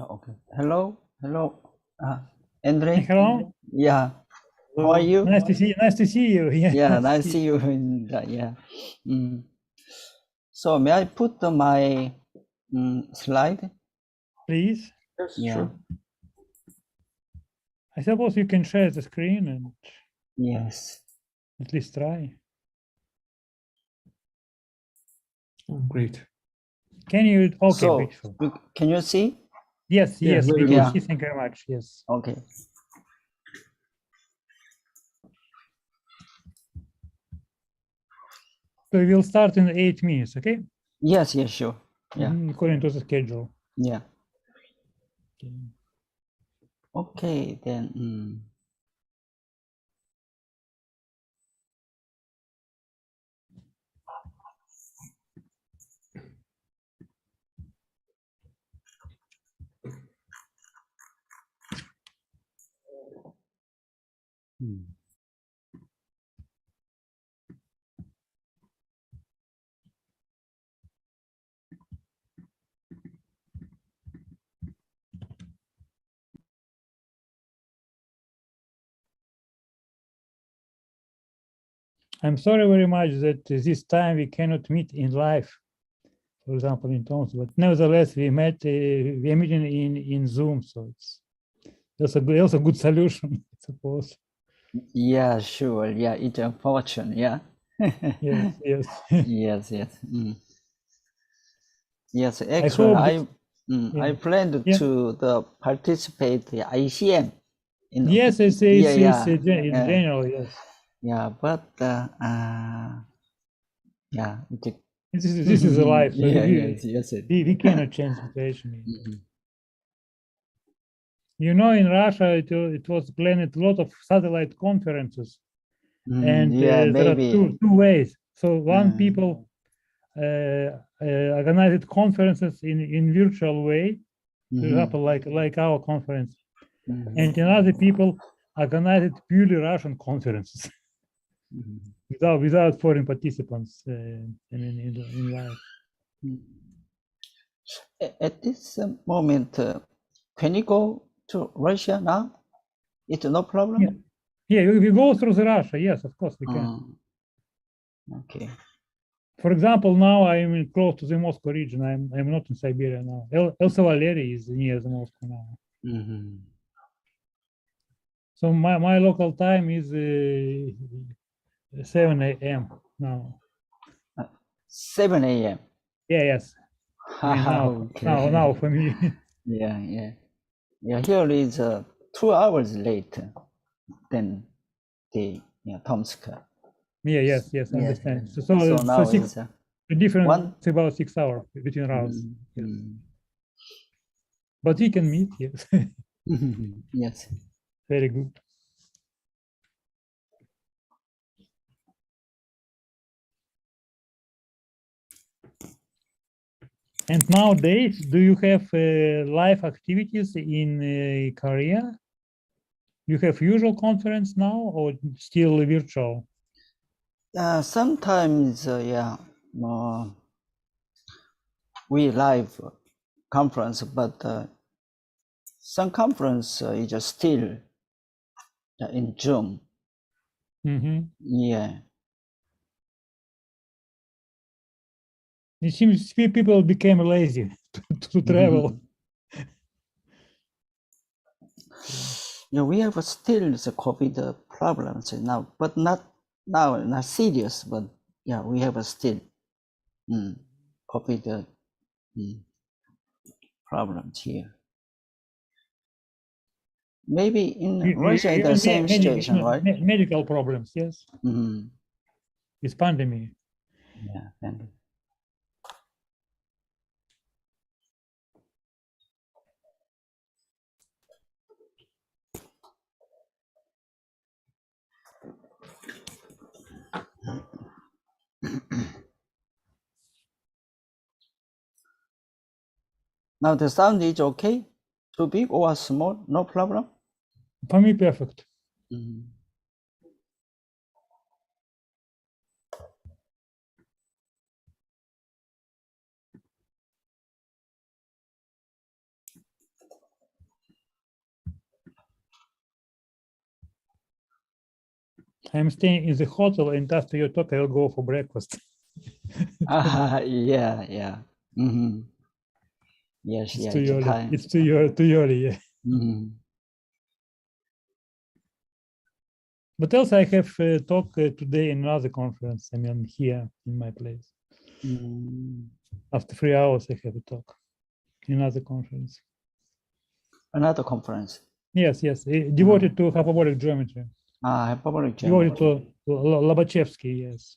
Okay. Hello. Andre. Hello. Yeah. How are you? Nice to see you. Nice to see you. Yeah, nice to see you. Yeah. So may I put my slide? Please. yes, Yeah. sure. I suppose you can share the screen and Yes. at least try. Oh, great. Can you? Okay. So Beautiful. can you see? Yes. Yeah, Yes. very We good. can see. Thank you very much. Yes. Okay. So we'll start in 8 minutes. Okay. Yes. Yes. Sure. Yeah. According to the schedule. Yeah. Okay. Okay. Then. I'm sorry very much that this time we cannot meet in live, for example, in Tom's, but nevertheless we met. We are meeting in Zoom, so that's a good solution, I suppose. Yeah. Sure. Yeah. It's unfortunate. Yeah. Yes. Yes. Yes. Yes. Yes. Actually, I planned to participate the ICM. Yes, it's in general, yes. Yeah, but yeah, This is a life. So yes. We cannot change the situation. You know, in Russia, it was planned a lot of satellite conferences, and there are two ways. So one people organized conferences in virtual way, for example, like our conference, and another people organized purely Russian conferences without foreign participants in live. At this moment, can you go to Russia now? It's no problem. Yeah, we go through the Russia. Yes, of course we can. Okay. For example, now I'm close to the Moscow region. I'm not in Siberia now. Elsa Valeria is near the Moscow now. So my local time is 7 a.m. now. 7 a.m. Yeah, yes. I mean, now for me. Yeah. Here is 2 hours later than the Tomsk. Yeah, yes, I understand. So now the difference is about 6 hours between rounds. Yes. But we can meet, yes. Yes. Very good. And nowadays, do you have live activities in Korea? You have usual conference now or still virtual? Sometimes, yeah, we live conference, but some conference is just still in Zoom. Yeah. It seems people became lazy to travel. Yeah, we have still the COVID problems now, but not serious, but yeah, we have still COVID problems here. Maybe in Russia, it's the same situation, right? Medical problems, yes. It's pandemic. Yeah, and now the sound is okay? Too big or small? No problem? For me, perfect. I'm staying in the hotel, and after your talk, I'll go for breakfast. Yeah. Yes, It's yeah, too early. time. It's too early, yeah. But also I have a talk today in another conference. I mean, here in my place. After 3 hours, I have a talk in another conference. Another conference? Yes, devoted to hyperbolic geometry. Hyperbolic geometry. Devoted to Lobachevsky, yes.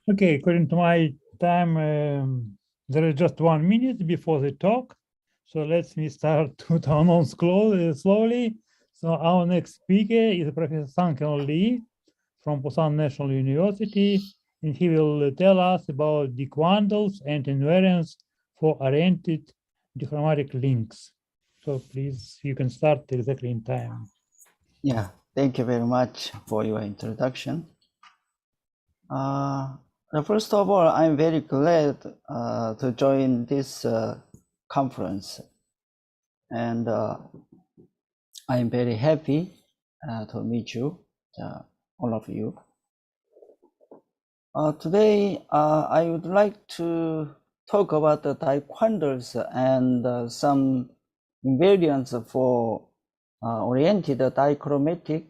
Okay, according to my time, there is just 1 minute before the talk. So let me start to announce slowly. So our next speaker is Professor Sang-Kyun Lee from Busan National University, and he will tell us about dequandles and invariants for oriented dichromatic links. So please, you can start exactly in time. Yeah, thank you very much for your introduction. First of all, I'm very glad to join this conference, and I'm very happy to meet you, all of you. Today, I would like to talk about the Die Quandary and some invariants for oriented dichromatic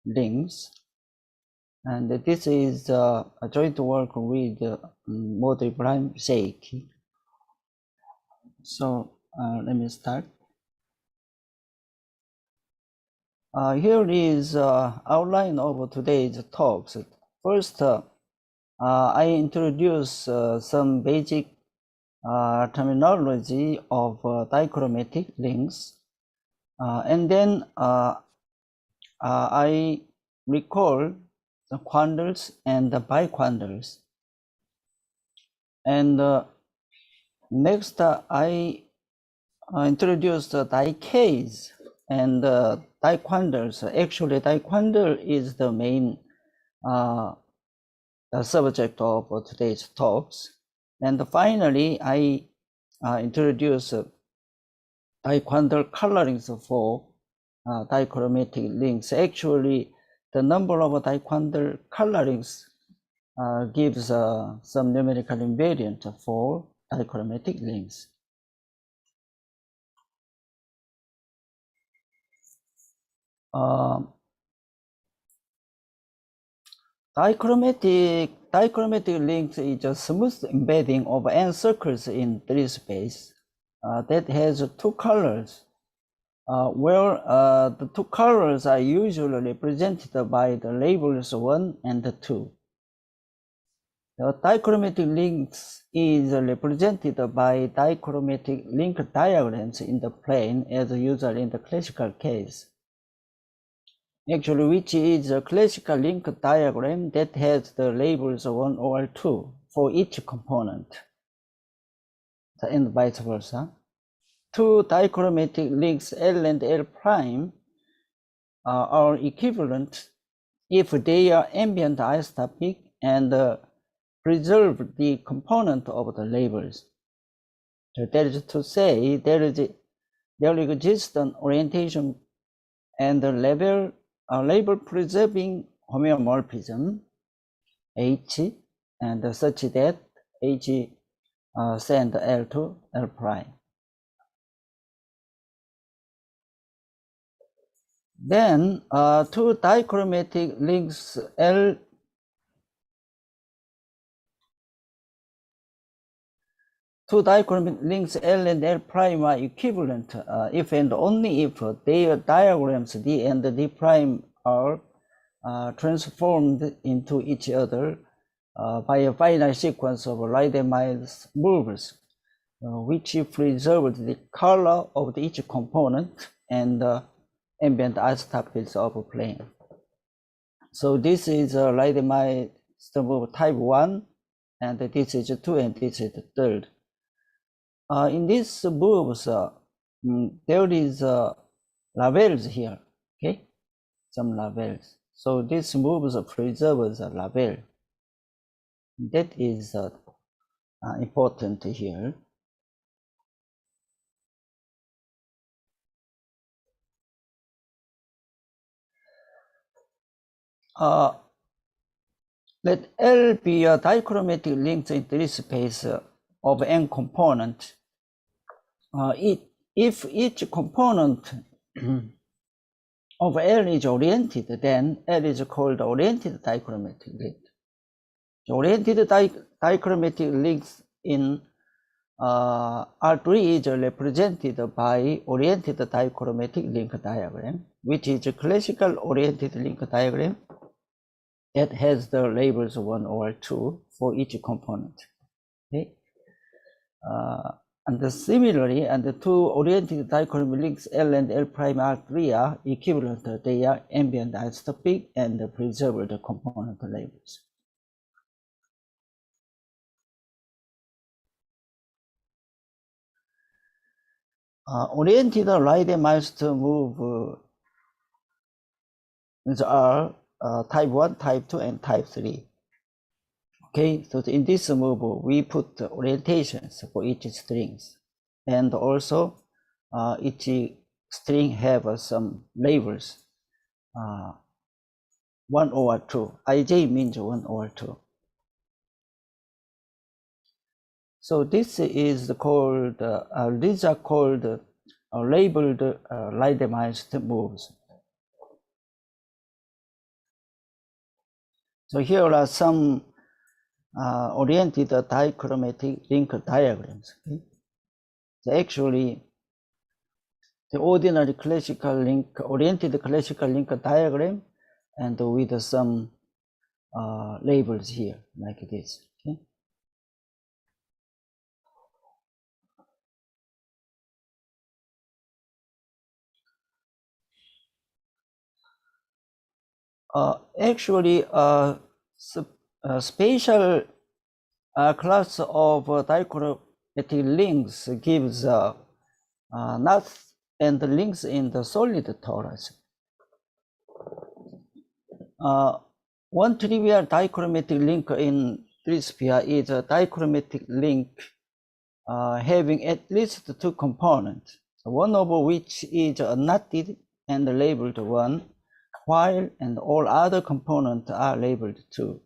links. And this is a joint work with Model Ibrahim Sheikh. So let me start. Here is outline of today's talks. First, I introduce some basic terminology of dichromatic links. And then I recall the quandles and the biquandles. And next, I introduced the dicays and diquandles. Actually, diquandle is the main subject of today's talks. And finally, I introduced diquandle colorings for dichromatic links. Actually, the number of diquandle colorings gives some numerical invariant for dichromatic links. Dichromatic links is a smooth embedding of n circles in 3 space that has 2 colors, where the 2 colors are usually represented by the labels 1 and 2. The dichromatic links is represented by dichromatic link diagrams in the plane as usual in the classical case. Actually, which is a classical link diagram that has the labels 1 or 2 for each component, and vice versa. 2 dichromatic links L and L prime are equivalent if they are ambient isotopic and preserve the component of the labels. So that is to say, there exists an orientation and a label preserving homeomorphism H, and such that H send L to L prime. Then 2 dichromatic links L and L prime are equivalent if and only if their diagrams D and D prime are transformed into each other by a finite sequence of Reidemeier moves, which preserves the color of each component and ambient isotopies of a plane. So this is a Reidemeier move type 1, and this is 2, and this is the third. In these moves, there is labels here, okay? Some labels. So this moves preserves a label. That is important here. Let L be a dichromatic link in 3 space of n component. If each component of L is oriented, then L is called oriented dichromatic link. The oriented dichromatic links in R3 is represented by oriented dichromatic link diagram, which is a classical oriented link diagram that has the labels 1 or 2 for each component. Okay. And similarly, and the 2 oriented dichromatic links L and L prime R3 are equivalent. They are ambient isotopic and preserve the component labels. Oriented Reidemeier move are type 1, type 2, and type 3. Okay, so in this move, we put orientations for each strings, and also each string have some labels, 1 or 2. IJ means 1 or 2. So this is called, these are called labeled Reidemeier moves. So here are some oriented dichromatic link diagrams. Okay? So actually, the ordinary classical link, oriented classical link diagram, and with some labels here, like this. Okay? Actually, a spatial class of dichromatic links gives nuts and links in the solid torus. One trivial dichromatic link in 3-sphere is a dichromatic link having at least two components, one of which is unknotted and labeled 1, while and all other components are labeled 2.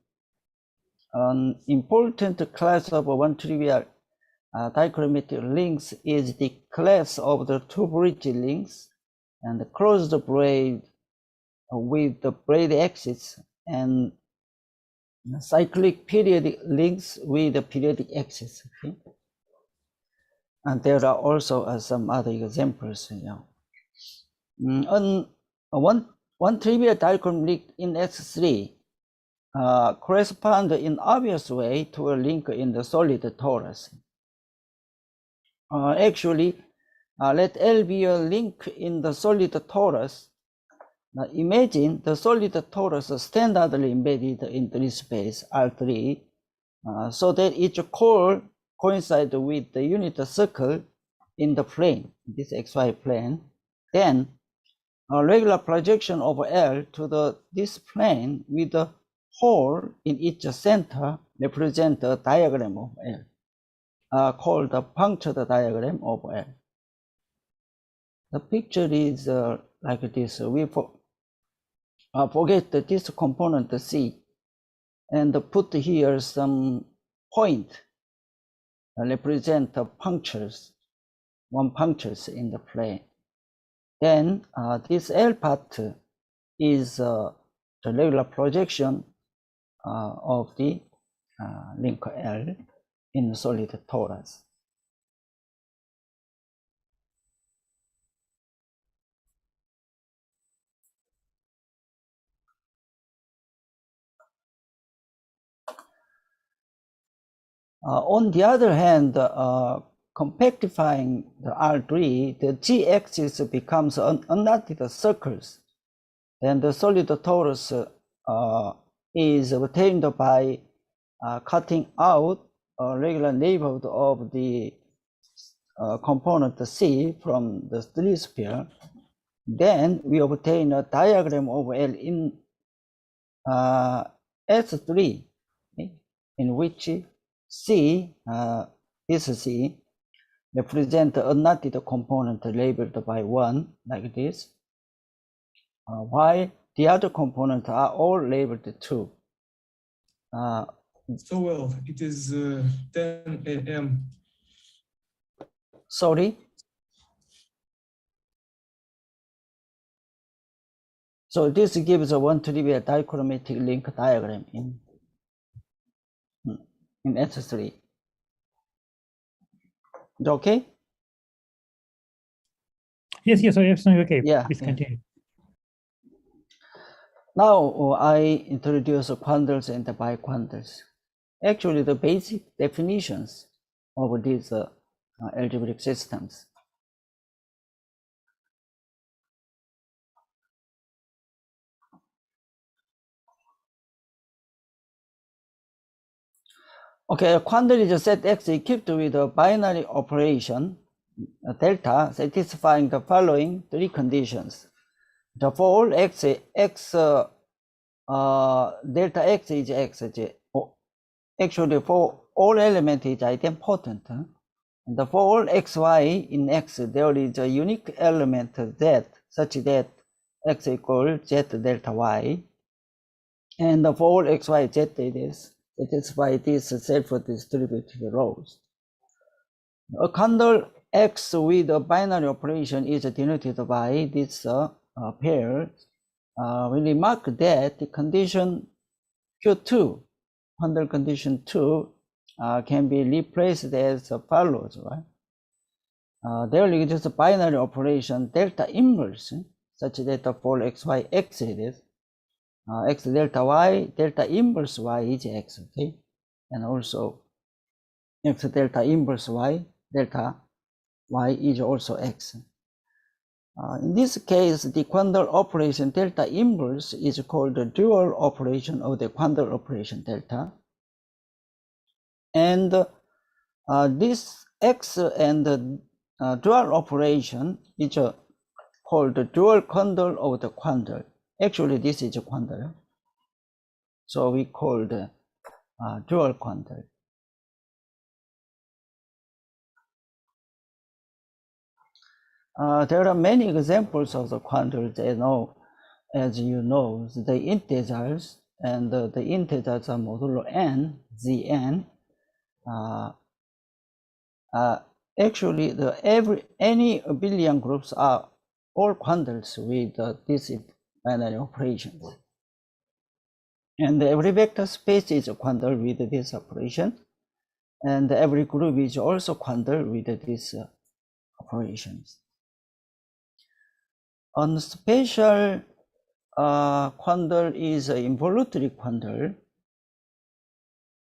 An important class of one trivial dichromatic links is the class of the two bridge links and the closed braid with the braid axis and cyclic periodic links with the periodic axis. Okay? And there are also some other examples. One trivial dichromatic link in S3 corresponds in obvious way to a link in the solid torus. Actually, let L be a link in the solid torus. Now imagine the solid torus standardly embedded in 3 space R3 so that each core coincides with the unit circle in the plane, this XY plane. Then a regular projection of L to this plane with a hole in each center represent a diagram of L, called the punctured diagram of L. The picture is like this. We forget this component C and put here some point represent punctures, one punctures in the plane. Then this L part is the regular projection of the link L in solid torus. On the other hand, compactifying the R3, the G-axis becomes unknotted circles. Then the solid torus is obtained by cutting out a regular neighborhood of the component C from the 3-sphere. Then we obtain a diagram of L in S3, okay, in which C, this C, represent the unknotted component labeled by 1, like this, while the other components are all labeled 2. So well, it is 10 a.m. Sorry? So this gives a one trivial dichromatic link diagram in S3. Is okay? Yes, everything okay. Yeah. Please continue. Now I introduce quandles and biquandles. Actually, the basic definitions of these algebraic systems. Okay, a quandary is a set X equipped with a binary operation, delta, satisfying the following 3 conditions. The for all X, delta X is X. Actually, for all elements is idempotent. And for all XY in X, there is a unique element Z, such that X equals Z delta Y. And for all XY Z it is satisfy these self-distributed rows. A quandle X with a binary operation is denoted by this pair. We remark that the condition Q2, quandle condition 2, can be replaced as follows, right? There exists a binary operation delta inverse, such that for XY X it is. X delta Y, delta inverse Y is X, okay? And also X delta inverse Y, delta Y is also X. In this case, the quandary operation delta inverse is called the dual operation of the quandary operation delta. And this X and dual operation is called the dual quandary of the quandary. Actually, this is a quandary. So we call the dual quandary. There are many examples of the quandaries, as you know, the integers, and the integers are modulo n, Zn. Actually, any abelian groups are all quandaries with these binary operations. And every vector space is a quandary with this operation. And every group is also quandary with these operations. On special quandary is involutory quandary,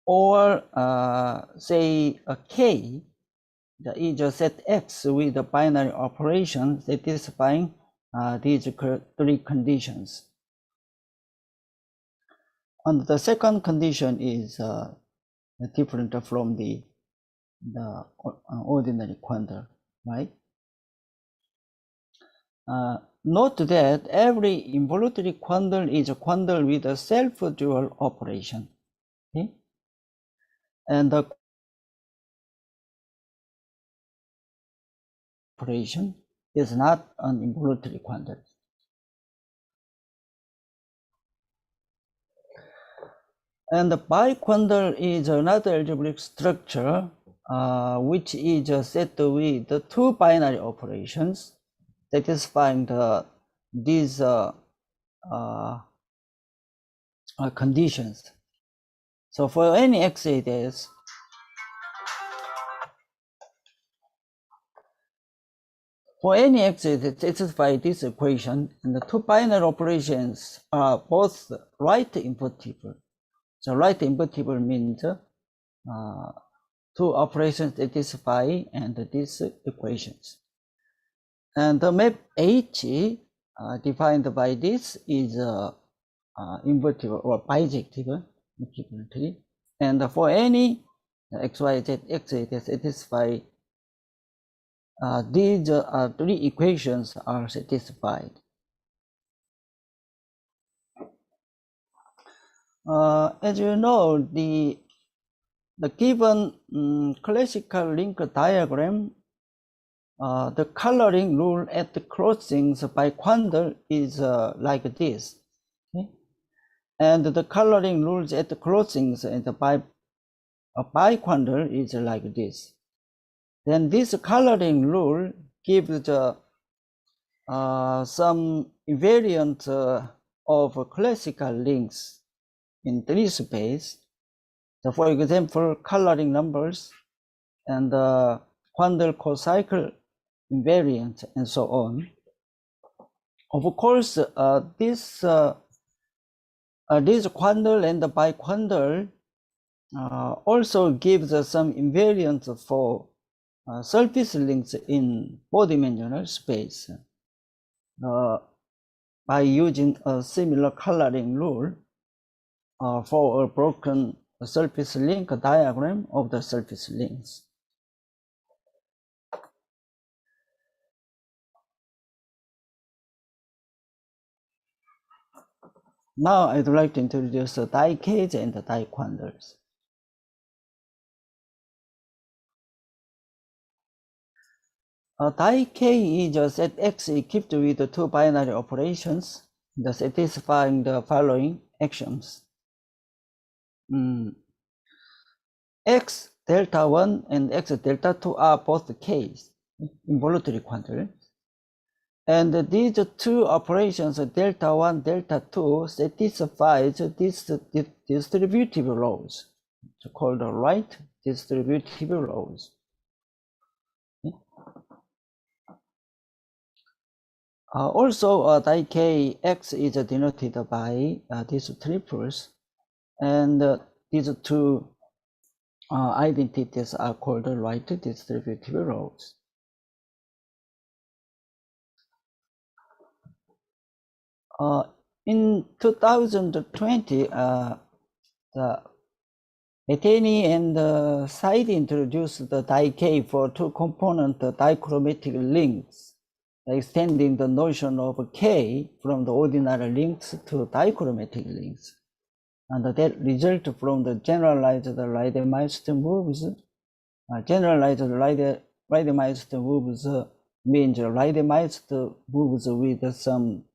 or say a K that is a set X with a binary operation satisfying these three conditions. And the second condition is different from the ordinary quandary, right? Note that every involutory quandary is a quandary with a self-dual operation. Okay? And the operation is not an involutory quandary. And the biquandary is another algebraic structure which is a set with the two binary operations satisfying these conditions. So for any x it is, it satisfies this equation, and the two binary operations are both right invertible. So right invertible means two operations satisfy and these equations. And the map H defined by this is invertible or bijective equivalently. And for any x, y, z, x, it satisfy these three equations are satisfied. As you know, the given classical link diagram, the coloring rule at the crossings by quandary is like this. Okay? And the coloring rules at the crossings and by quandary is like this. Then this coloring rule gives some invariant of classical links in 3 space. So for example, coloring numbers and quandary cocycle invariant and so on. Of course, this quandary and biquandary also gives some invariance for surface links in 4-dimensional space by using a similar coloring rule for a broken surface link diagram of the surface links. Now I'd like to introduce the die Ks and the die quandaries. A die K is a set X equipped with the two binary operations that satisfying the following axioms. X delta 1 and X delta 2 are both Ks, involutory quandaries. And these two operations, delta 1, delta 2, satisfies these distributive laws, called the right distributive laws. Also, die K X is denoted by these triples, and these two identities are called the right distributive laws. In 2020, the Eteni and Said introduced the Die for two-component dichromatic links, extending the notion of K from the ordinary links to dichromatic links. And that result from the generalized Reidemeister moves. Generalized Reidemeister moves means Reidemeister moves with some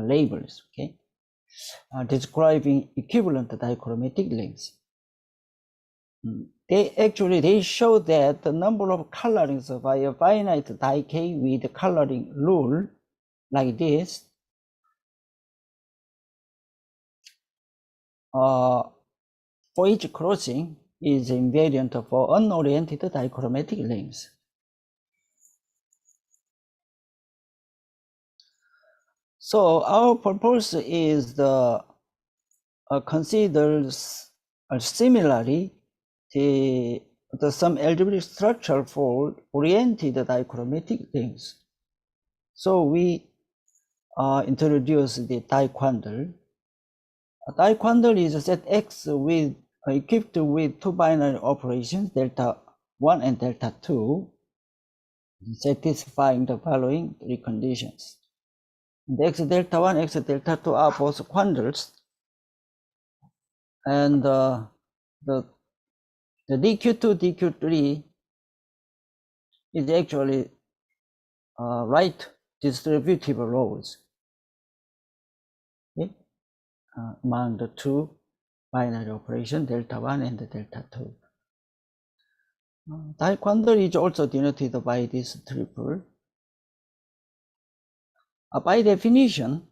labels, okay, describing equivalent dichromatic links. They show that the number of colorings by a finite Die with coloring rule like this for each crossing is invariant for unoriented dichromatic links. So our purpose is considers similarly some algebraic structure for oriented dichromatic links. So we introduce the Die Quandary. A Die Quandary is a set X with equipped with two binary operations, delta 1 and delta 2, satisfying the following three conditions. The X delta 1, X delta 2 are both quandles, and the DQ2, DQ3 is actually right distributable rows, okay? Among the two binary operations, delta 1 and delta 2. Die Quandary is also denoted by this triple. By definition,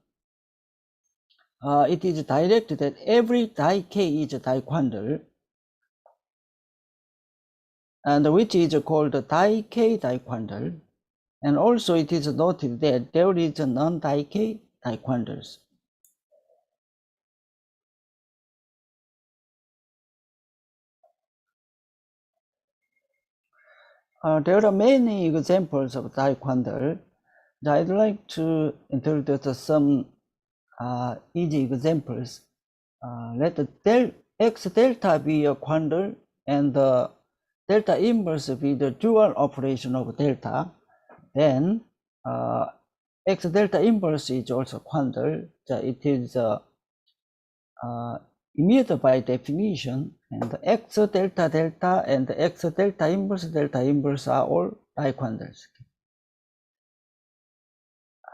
it is directed that every Die K is a Die Quandary, and which is called Die K Die Quandary. And also it is noted that there is a non-Die K Die Quandaries. There are many examples of Die Quandary. I'd like to introduce some easy examples. Let the X delta be a quandary and the delta inverse be the dual operation of delta. Then X delta inverse is also quandary. It is immutable by definition, and the X delta delta and the X delta inverse are all Die Quandaries.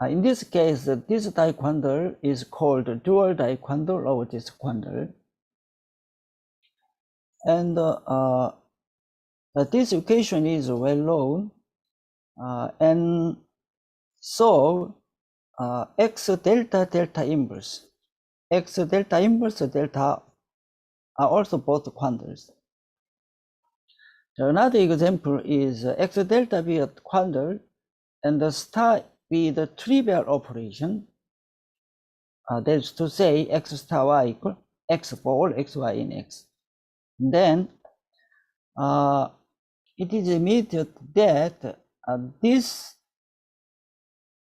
In this case, this Die Quandary is called dual Die Quandary of this quandary. And this equation is well known. And so X delta delta inverse, X delta inverse delta are also both quandaries. Another example is X delta be a quandary and the star be the trivial operation. That is to say, X star Y equal X for all X, Y in X. Then it is immediate that these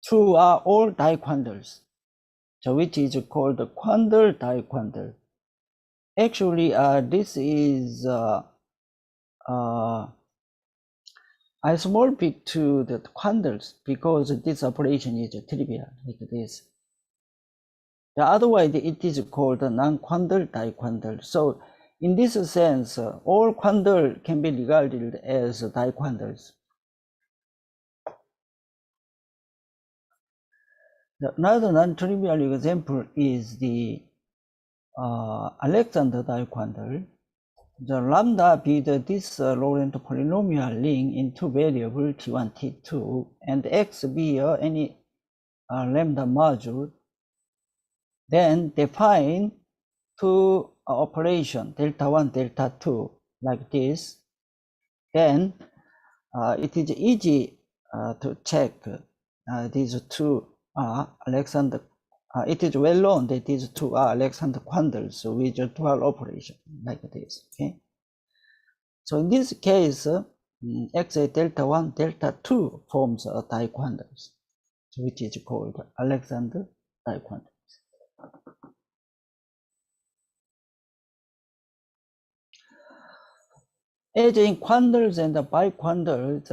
two are all Die Quandaries, so which is called the quandary Die Quandary. Actually, this is isomorphic to the quandaries because this operation is trivial like this. Otherwise, it is called a non-quandary Die Quandary. So, in this sense, all quandary can be regarded as Die Quandaries. Another non-trivial example is the Alexander Die Quandary. The lambda be this Laurent polynomial ring in two variables t1, t2, and x be any lambda module. Then define two operation delta 1, delta 2 like this. Then it is easy to check these two are Alexander. It is well known that these two are Alexander quandaries with a dual operation like this. Okay. So in this case, X delta 1, delta 2 forms a Die Quandary, which is called Alexander Die Quandary. as in quandles and biquandles,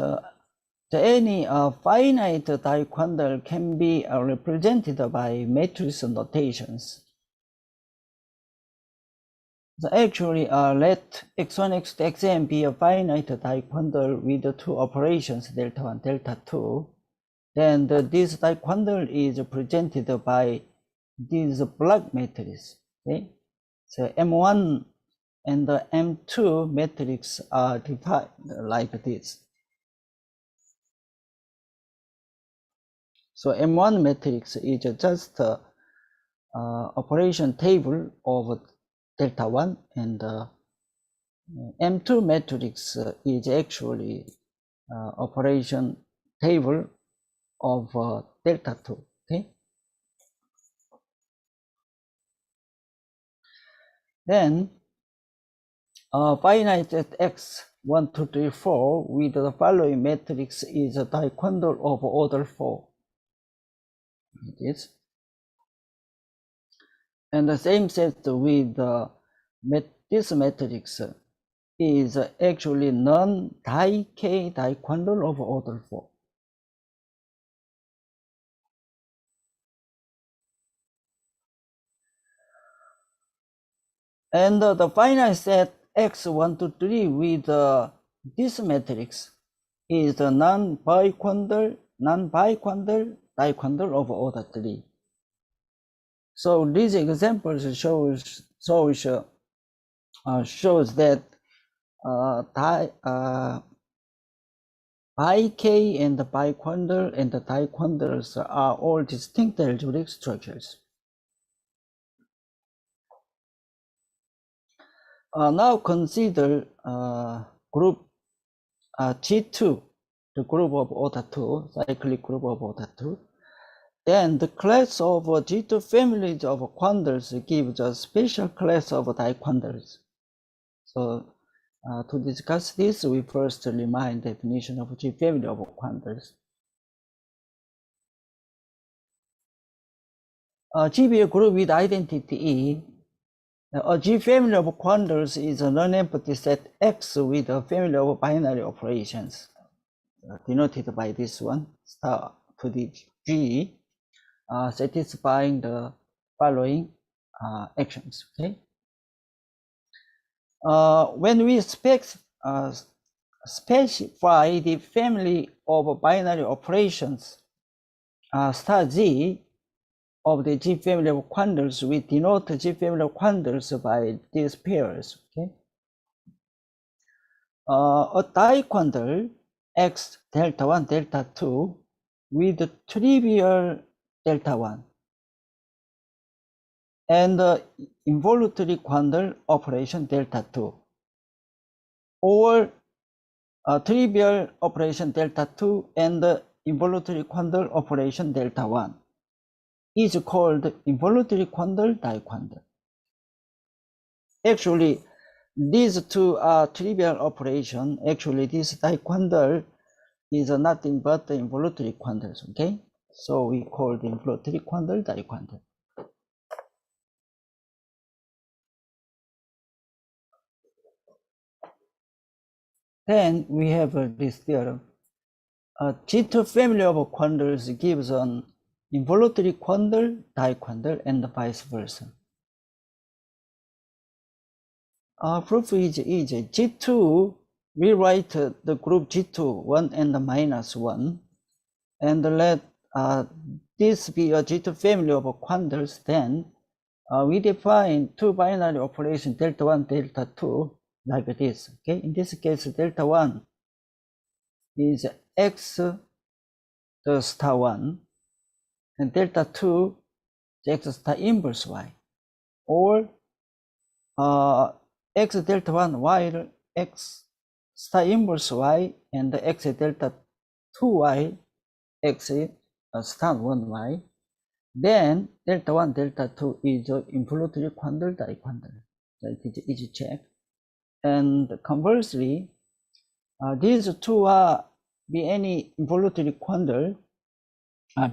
any finite diquandle can be represented by matrix notations. So actually, let x1, x2, xn be a finite diquandle with two operations, delta 1, delta 2. Then this diquandle is presented by this block matrix. Okay? So M1 and the M2 matrix are defined like this. So M1 matrix is just operation table of delta 1, and M2 matrix is actually operation table of delta 2. Okay. Then finite at x 1, 2, 3, 4 with the following matrix is a diquandle of order 4. It is. And the same set with this matrix is actually non-Dike diquandle of order 4. And the finite set x 1, 2, 3 with this matrix is the non-biquandle diquandle of order 3. So these examples shows that Bik and the biquandle and the diquandles are all distinct algebraic structures. Now consider group G2, the group of order 2, cyclic group of order 2. Then the class of G2 families of quandles gives a special class of diquandles. So to discuss this, we first remind definition of G family of quandles. G be a group with identity E. A G family of quandles is a non-empty set X with a family of binary operations, denoted by this one, star to the G, satisfying the following actions. Okay. When we specify the family of binary operations star Z of the G family of quandles, we denote the G family of quandles by these pairs. Okay. A diquandle X delta 1 delta 2 with trivial delta 1 and involuntary quandle operation delta 2, or trivial operation delta 2 and involuntary quandle operation delta 1 is called involuntary quandle diquandle. Actually, these two are trivial operation. Actually, this diquandle is nothing but the involuntary quandles. Okay, so we call the involuntary quandle diquandle. Then we have this theorem. A G2 family of quandles gives an involuntary quandle, diquandle, and vice versa. Proof is easy. G2, we write the group G2, 1 and minus 1, and let this be a G2 family of quandles. Then we define two binary operations, delta 1, delta 2, like this. Okay, in this case, delta 1 is x the star 1, and delta 2 is x star inverse y, or x delta 1 while x star inverse y and x delta 2y x star 1y. Then delta 1 delta 2 is involuntary quandle diquandle. So it is easy check. And conversely, these two are be any involuntary quandle,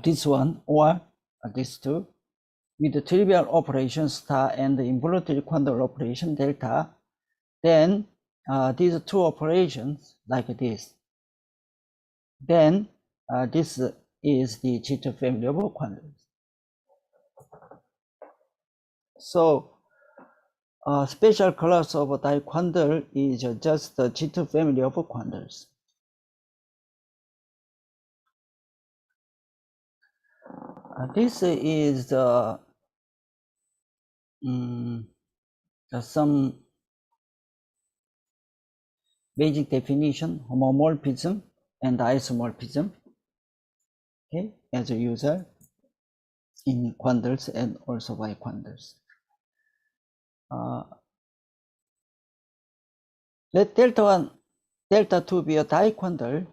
this one or these two, with the trivial operation star and the involuntary quandle operation delta. Then these two operations like this, then this is the G2 family of quandaries. So special class of Die Quandary is just the G2 family of quandaries. This is the some basic definition, homomorphism and isomorphism, okay, as usual in quandaries and also biquandaries. Let delta 1, delta 2 be a diquandary.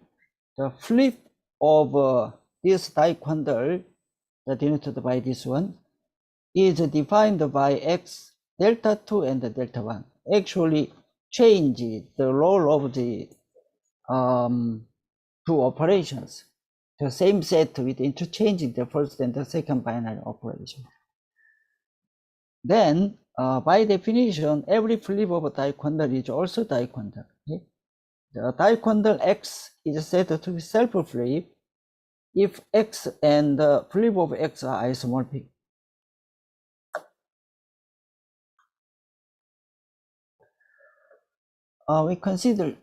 The flip of this diquandary, denoted by this one, is defined by x delta 2 and delta 1. Actually change the role of the two operations, the same set with interchanging the first and the second binary operation. Then by definition, every flip of a diquandary is also diquandary. Okay? The diquandary x is said to be self-flip if x and the flip of x are isomorphic. We consider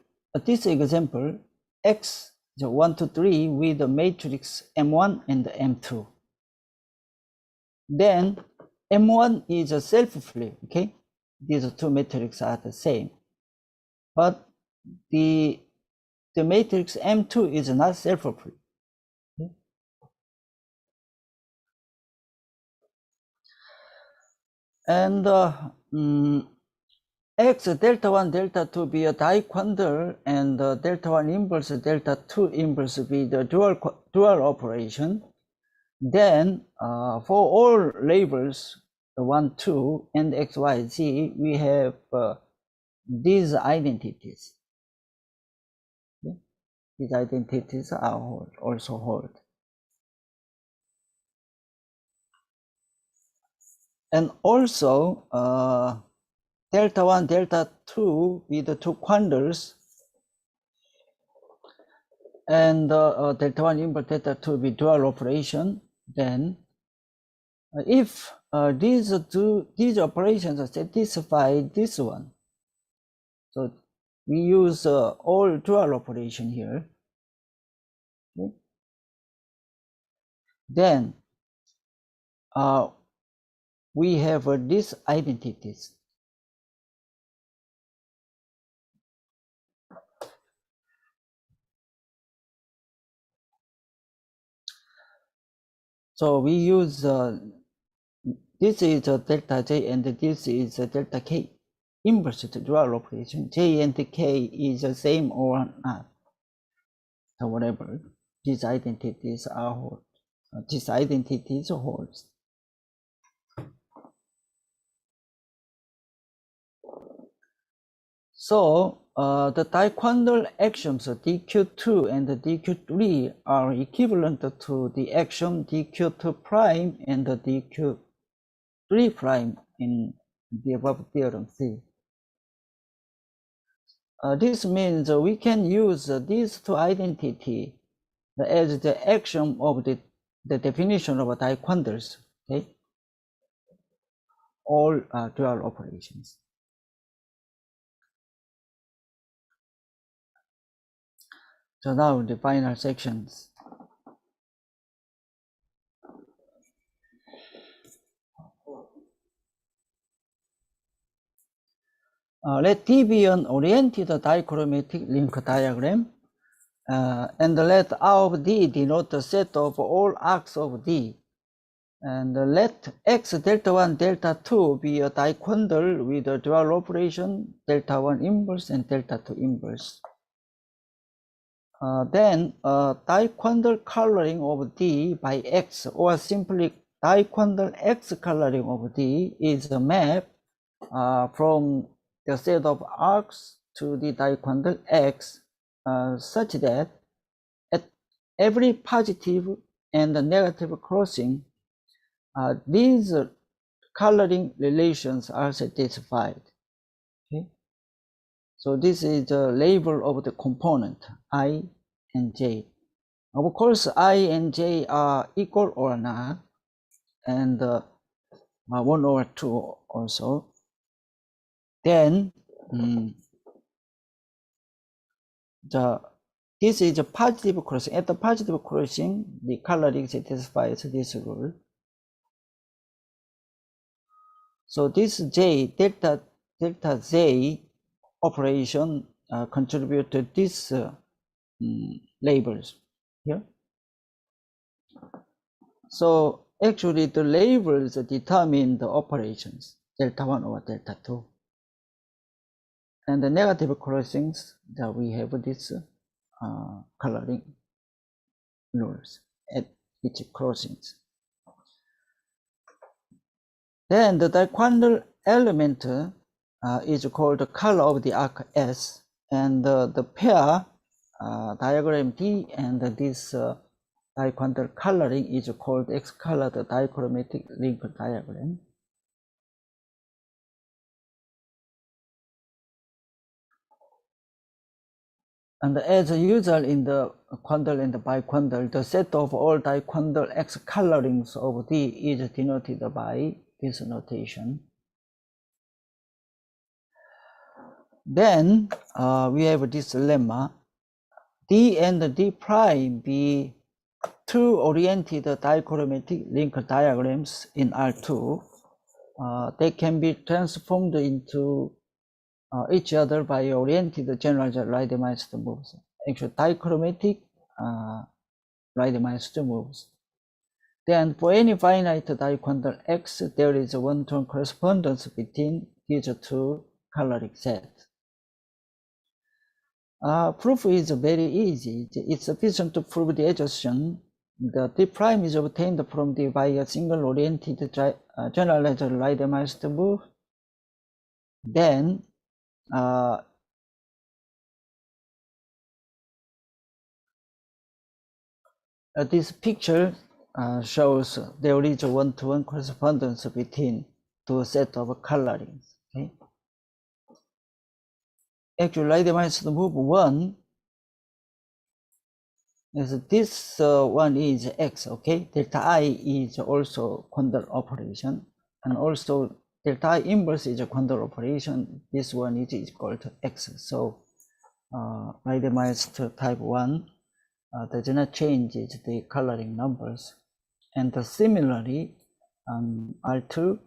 this example x is 1 to 3 with the matrix M1 and M2. Then M1 is a self-flip, okay? These two matrices are the same. But the matrix M2 is not self-flip. Okay? And x delta 1 delta 2 be a diquandary and delta 1 inverse delta 2 inverse be the dual operation. Then for all labels 1 2 and x y z, we have these identities. Okay? These identities are also hold. And also delta 1 delta 2 be the two quandaries, and delta 1 inverse delta 2 be dual operation. Then if these operations satisfy this one, so we use all dual operation here. Okay? Then we have these identities. So we use this is delta j and this is delta k, inverse to dual operation. J and k is the same or not. So whatever, these identities are hold. These identities holds. So the diquandary axioms dq2 and dq3 are equivalent to the axiom dq2 prime and dq3 prime in the above theorem C. This means we can use these two identities as the axiom of the definition of diquandaries. Okay, all dual operations. So now the final sections. Let D be an oriented dichromatic link diagram, and let R of D denote the set of all arcs of D, and let X delta 1 delta 2 be a diquandary with a dual operation delta 1 inverse and delta 2 inverse. Then diquandary coloring of D by X, or simply diquandary X coloring of D, is a map from the set of arcs to the diquandary X, such that at every positive and negative crossing, these coloring relations are satisfied. Okay, So this is the label of the component I and J. Of course, I and J are equal or not, and 1 over 2 also. Then this is a positive crossing. At the positive crossing, the coloring satisfies this rule. So this J, delta J operation contribute to these labels here. So actually the labels determine the operations, delta 1 over delta 2. And the negative crossings, that we have this coloring rules at each crossings. Then the diquandral element is called the color of the arc S, and the pair diagram D and this diquandral coloring is called X-colored dichromatic link diagram. And as usual in the quandral and the biquandral, the set of all diquandral X colorings of D is denoted by this notation. Then we have this lemma: D and D prime be two oriented dichromatic link diagrams in R2. They can be transformed into each other by oriented generalized randomized moves. Actually, dichromatic randomized moves. Then for any finite diquandral X, there is a one-to-one correspondence between these two coloring sets. Proof is very easy. It's sufficient to prove the assertion that D prime is obtained from D by a single oriented generalized randomized move. Then this picture shows there is a one-to-one correspondence between two sets of colorings. Okay? Actually, randomized move 1 is this one is X. Okay, delta I is also quandral operation, and also delta I inverse is a quandral operation. This one is equal to X. So randomized type 1 does not change the coloring numbers, and similarly R2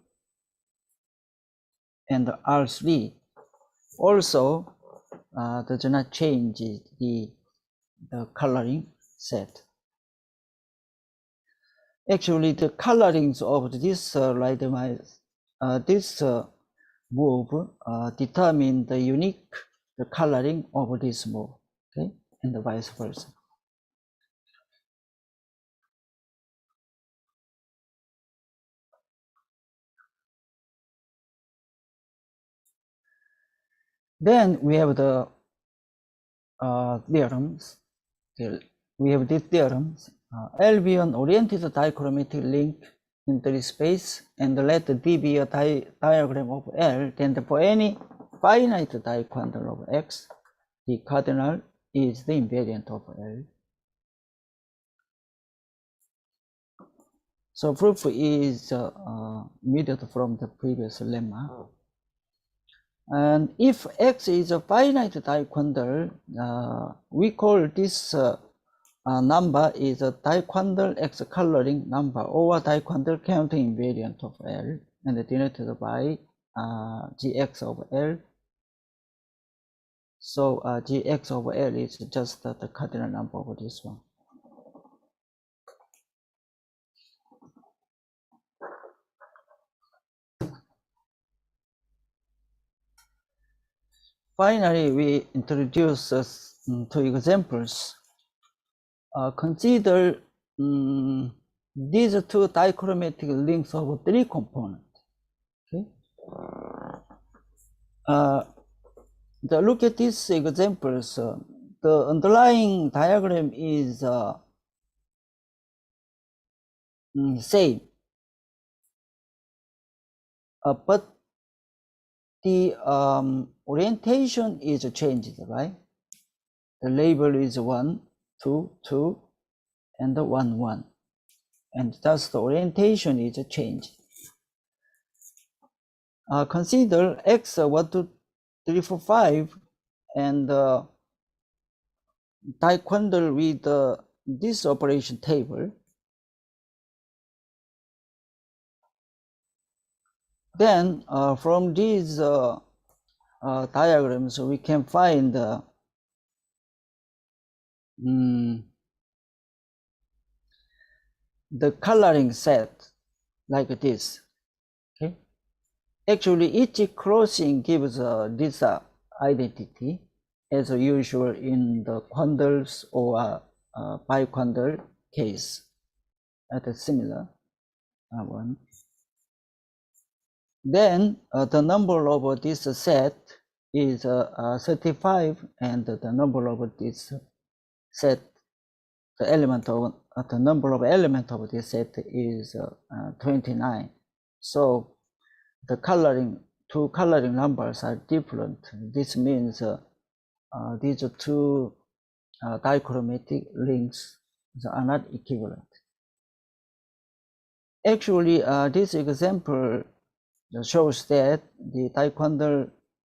and R3 also does not change the coloring set. Actually, the colorings of this randomized this move determine the unique coloring of this move, okay, and vice versa. Then we have the theorems. We have these theorems. L be an oriented dichromatic link in the space, and let D be a diagram of L. Then for any finite diquandral of X, the cardinal is the invariant of L. So proof is immediate from the previous lemma. And if X is a finite diquandral, we call this number is a diquandral X coloring number over diquandral counting invariant of L, and denoted by Gx of L. So Gx of L is just the cardinal number of this one. Finally, we introduce two examples. Consider these two dichromatic links of three components. Okay. Look at these examples. The underlying diagram is same, but the orientation is changed, right? The label is 1, 2, 2, and 1, 1. And thus the orientation is changed. Consider x 1, 2, 3, 4, 5 and Die Quandary with this operation table. Then from these diagrams we can find the coloring set like this. Okay, actually each crossing gives this identity as usual in the quandles or biquandal case. That is similar one. Then the number of this set is 35, and the number of this set, the element of the number of elements of this set is 29. So the two coloring numbers are different. This means these two dichromatic links are not equivalent. Actually, this example shows that the Die Quandary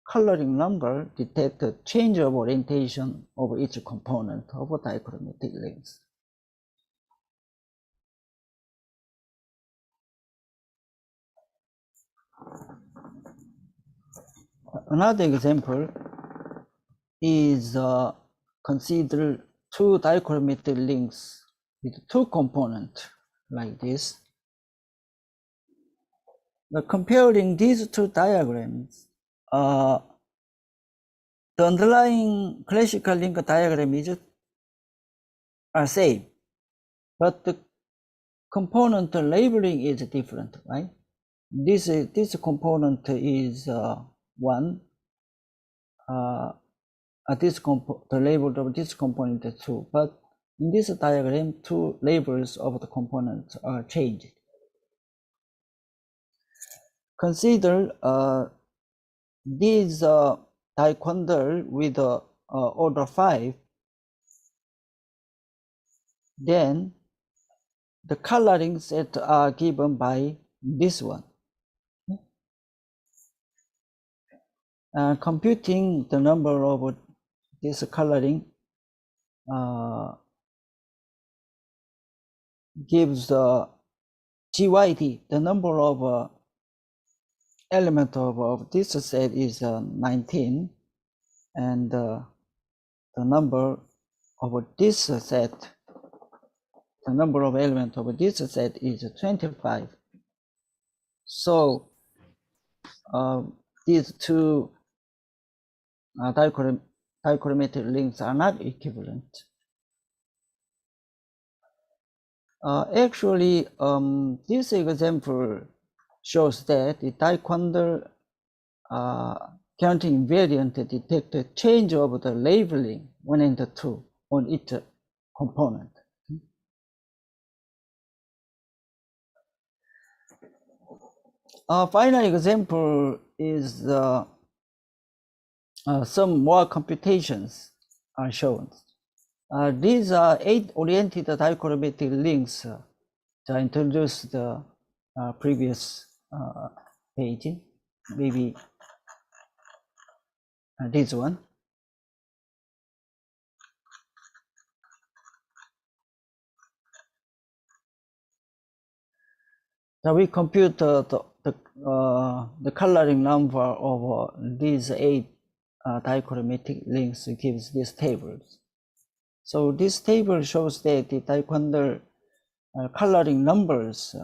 coloring number detects the change of orientation of each component of a dichromatic links. Another example is consider two dichromatic links with two components like this. Comparing these two diagrams, the underlying classical link diagram is same, but the component labeling is different, right? This component is 1. The label of this component is 2, but in this diagram, two labels of the components are changed. Consider these Die Quandary with order 5. Then the coloring set are given by this one. Computing the number of this coloring gives GYD, the number of element of this set is 19, and the number of this set, the number of elements of this set is 25. So these two dichromatic links are not equivalent. Actually, this example shows that the Die Quandary counting invariant detect the change of the labeling 1 and 2 on each component. Final example is some more computations are shown. These are 8 oriented dichromatic links that introduced the previous page, maybe this one. Now we compute the coloring number of these 8 dichromatic links gives these tables. So this table shows that the Die Quandary coloring numbers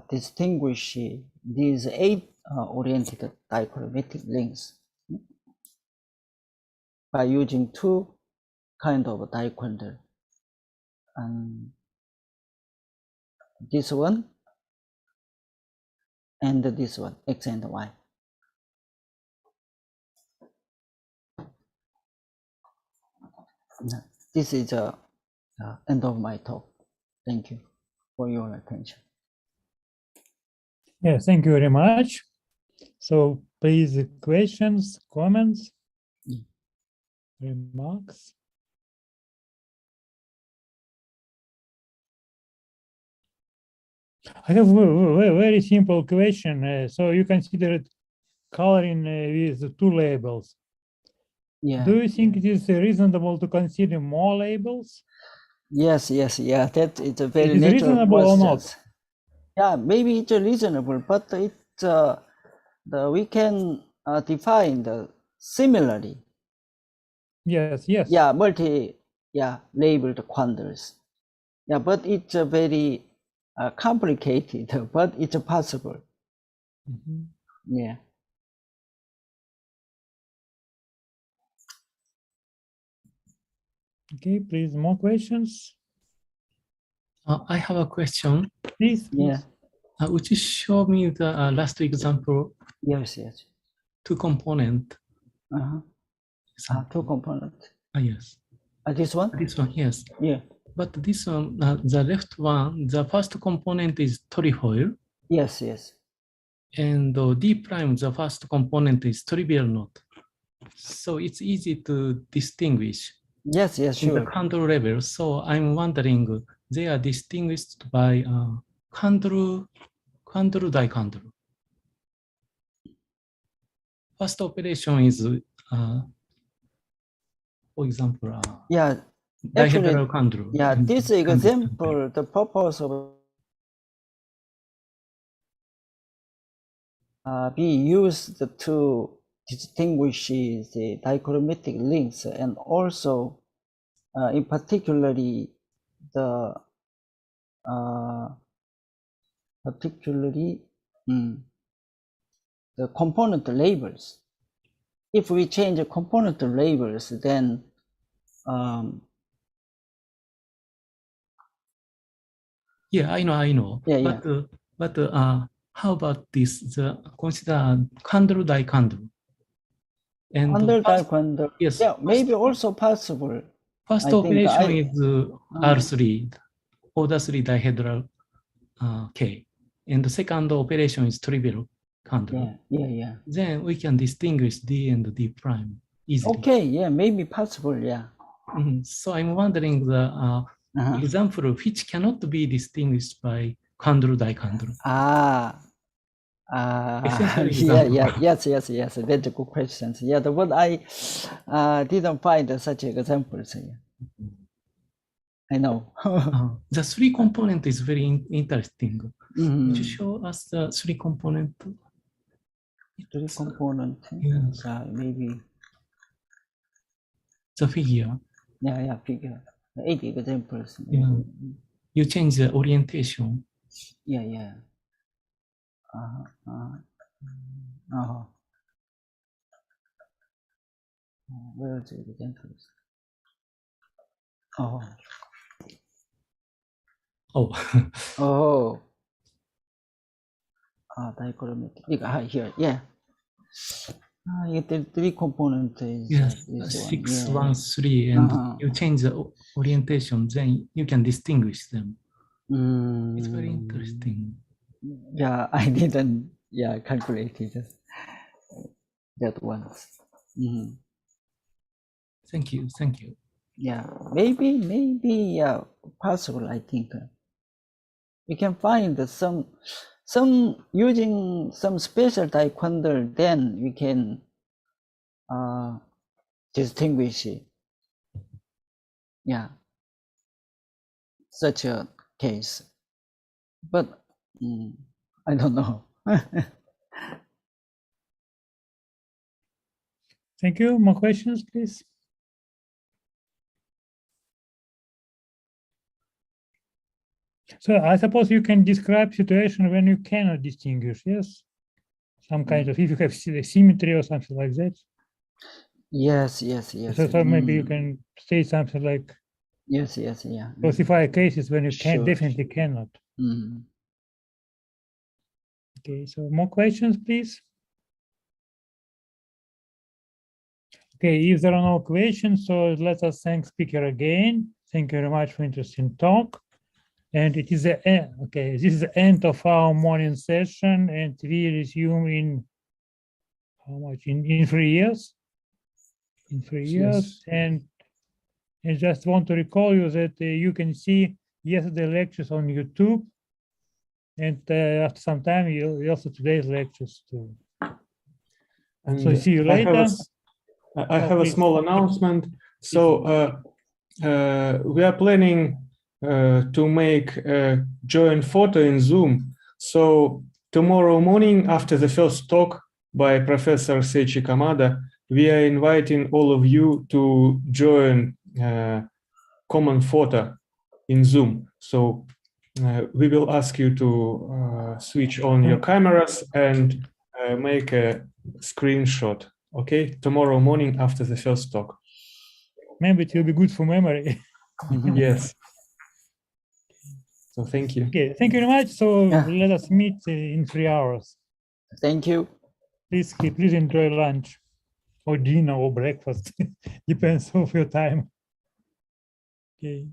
distinguish these 8 oriented dichromatic links by using 2 kinds of Die Quandary. And this one and this one, X and Y. This is the end of my talk. Thank you for your attention. Yeah, thank you very much. So Please, questions, comments, Mm. remarks. I have a very simple question. So you considered coloring with 2 labels. Yeah. Do you think it is reasonable to consider more labels? Yes. Yeah. That is a very is natural reasonable or not? questions. Yeah, maybe it's reasonable, but we can define the similarly. Yes. Yeah, labeled quandaries. Yeah, but it's a very complicated, but it's possible. Mhm. Yeah. Okay, please, more questions, I have a question. please. Yeah. Would you show me the last example, Yes. 2 component? Uh-huh. Two components. Yes. This one? This one, yes. Yeah. But this one, the left one, the first component is trifoil, Yes. and D prime, the first component is trivial knot. So it's easy to distinguish Yes, in the sure. candle level. So I'm wondering, they are distinguished by candle, dicandle. First operation is, for example, Yeah. Actually, dihedral candle. yeah, and this candle example, the purpose of be used to distinguish the dichromatic links, and also in particularly the the component labels. If we change the component labels, then yeah, I know. Yeah, But how about this? Consider candle dicandle. And under first, dichromatic, yes, yeah, maybe also possible. first I think operation is R3, order 3 dihedral K, and the second operation is trivial candle. Yeah. Then we can distinguish D and D prime easily. Okay, yeah, maybe possible, yeah. So I'm wondering the example which cannot be distinguished by candle dicandle. Yes. That's a good question. Yeah, the one I didn't find such examples. Yeah. I know. The 3 component is very interesting. Could you show us the 3 component? 3 component. Yes. Maybe. The figure. Yeah, figure. 8 examples. Yeah. You change the orientation. Yeah. Where are the examples? Dichromatic. Here, yeah. The 3 component is yes, this 6, one. 1, 3, and you change the orientation, then you can distinguish them. It's very interesting. Yeah, I didn't calculate that once. Thank you. Yeah, maybe possible. I think we can find some using some special taekwondo. Then we can distinguish it. Yeah, such a case, but I don't know. Thank you. More questions, please. So I suppose you can describe situation when you cannot distinguish, yes? Some kind of, if you have symmetry or something like that. Yes. So maybe you can say something like, yes, yeah. classify cases when you definitely cannot. Okay, so more questions, please. Okay, if there are no questions, so let us thank speaker again. Thank you very much for interesting talk. And it is the end. Okay, this is the end of our morning session, and we resume in how much in 3 years? In 3 years, Yes. and I just want to recall you that you can see yesterday lectures on YouTube, and after some time you also today's lectures too. And So see you I have later. I have a please. small announcement. So we are planning to make a joint photo in Zoom. So tomorrow morning, after the first talk by Professor Seiichi Kamada, we are inviting all of you to join common photo in Zoom. So we will ask you to switch on your cameras and make a screenshot. Okay, tomorrow morning after the first talk. Maybe it will be good for memory. Yes. So thank you. Okay, thank you very much. So Yeah. let us meet in 3 hours. Thank you. Please enjoy lunch or dinner or breakfast. Depends of your time. Okay.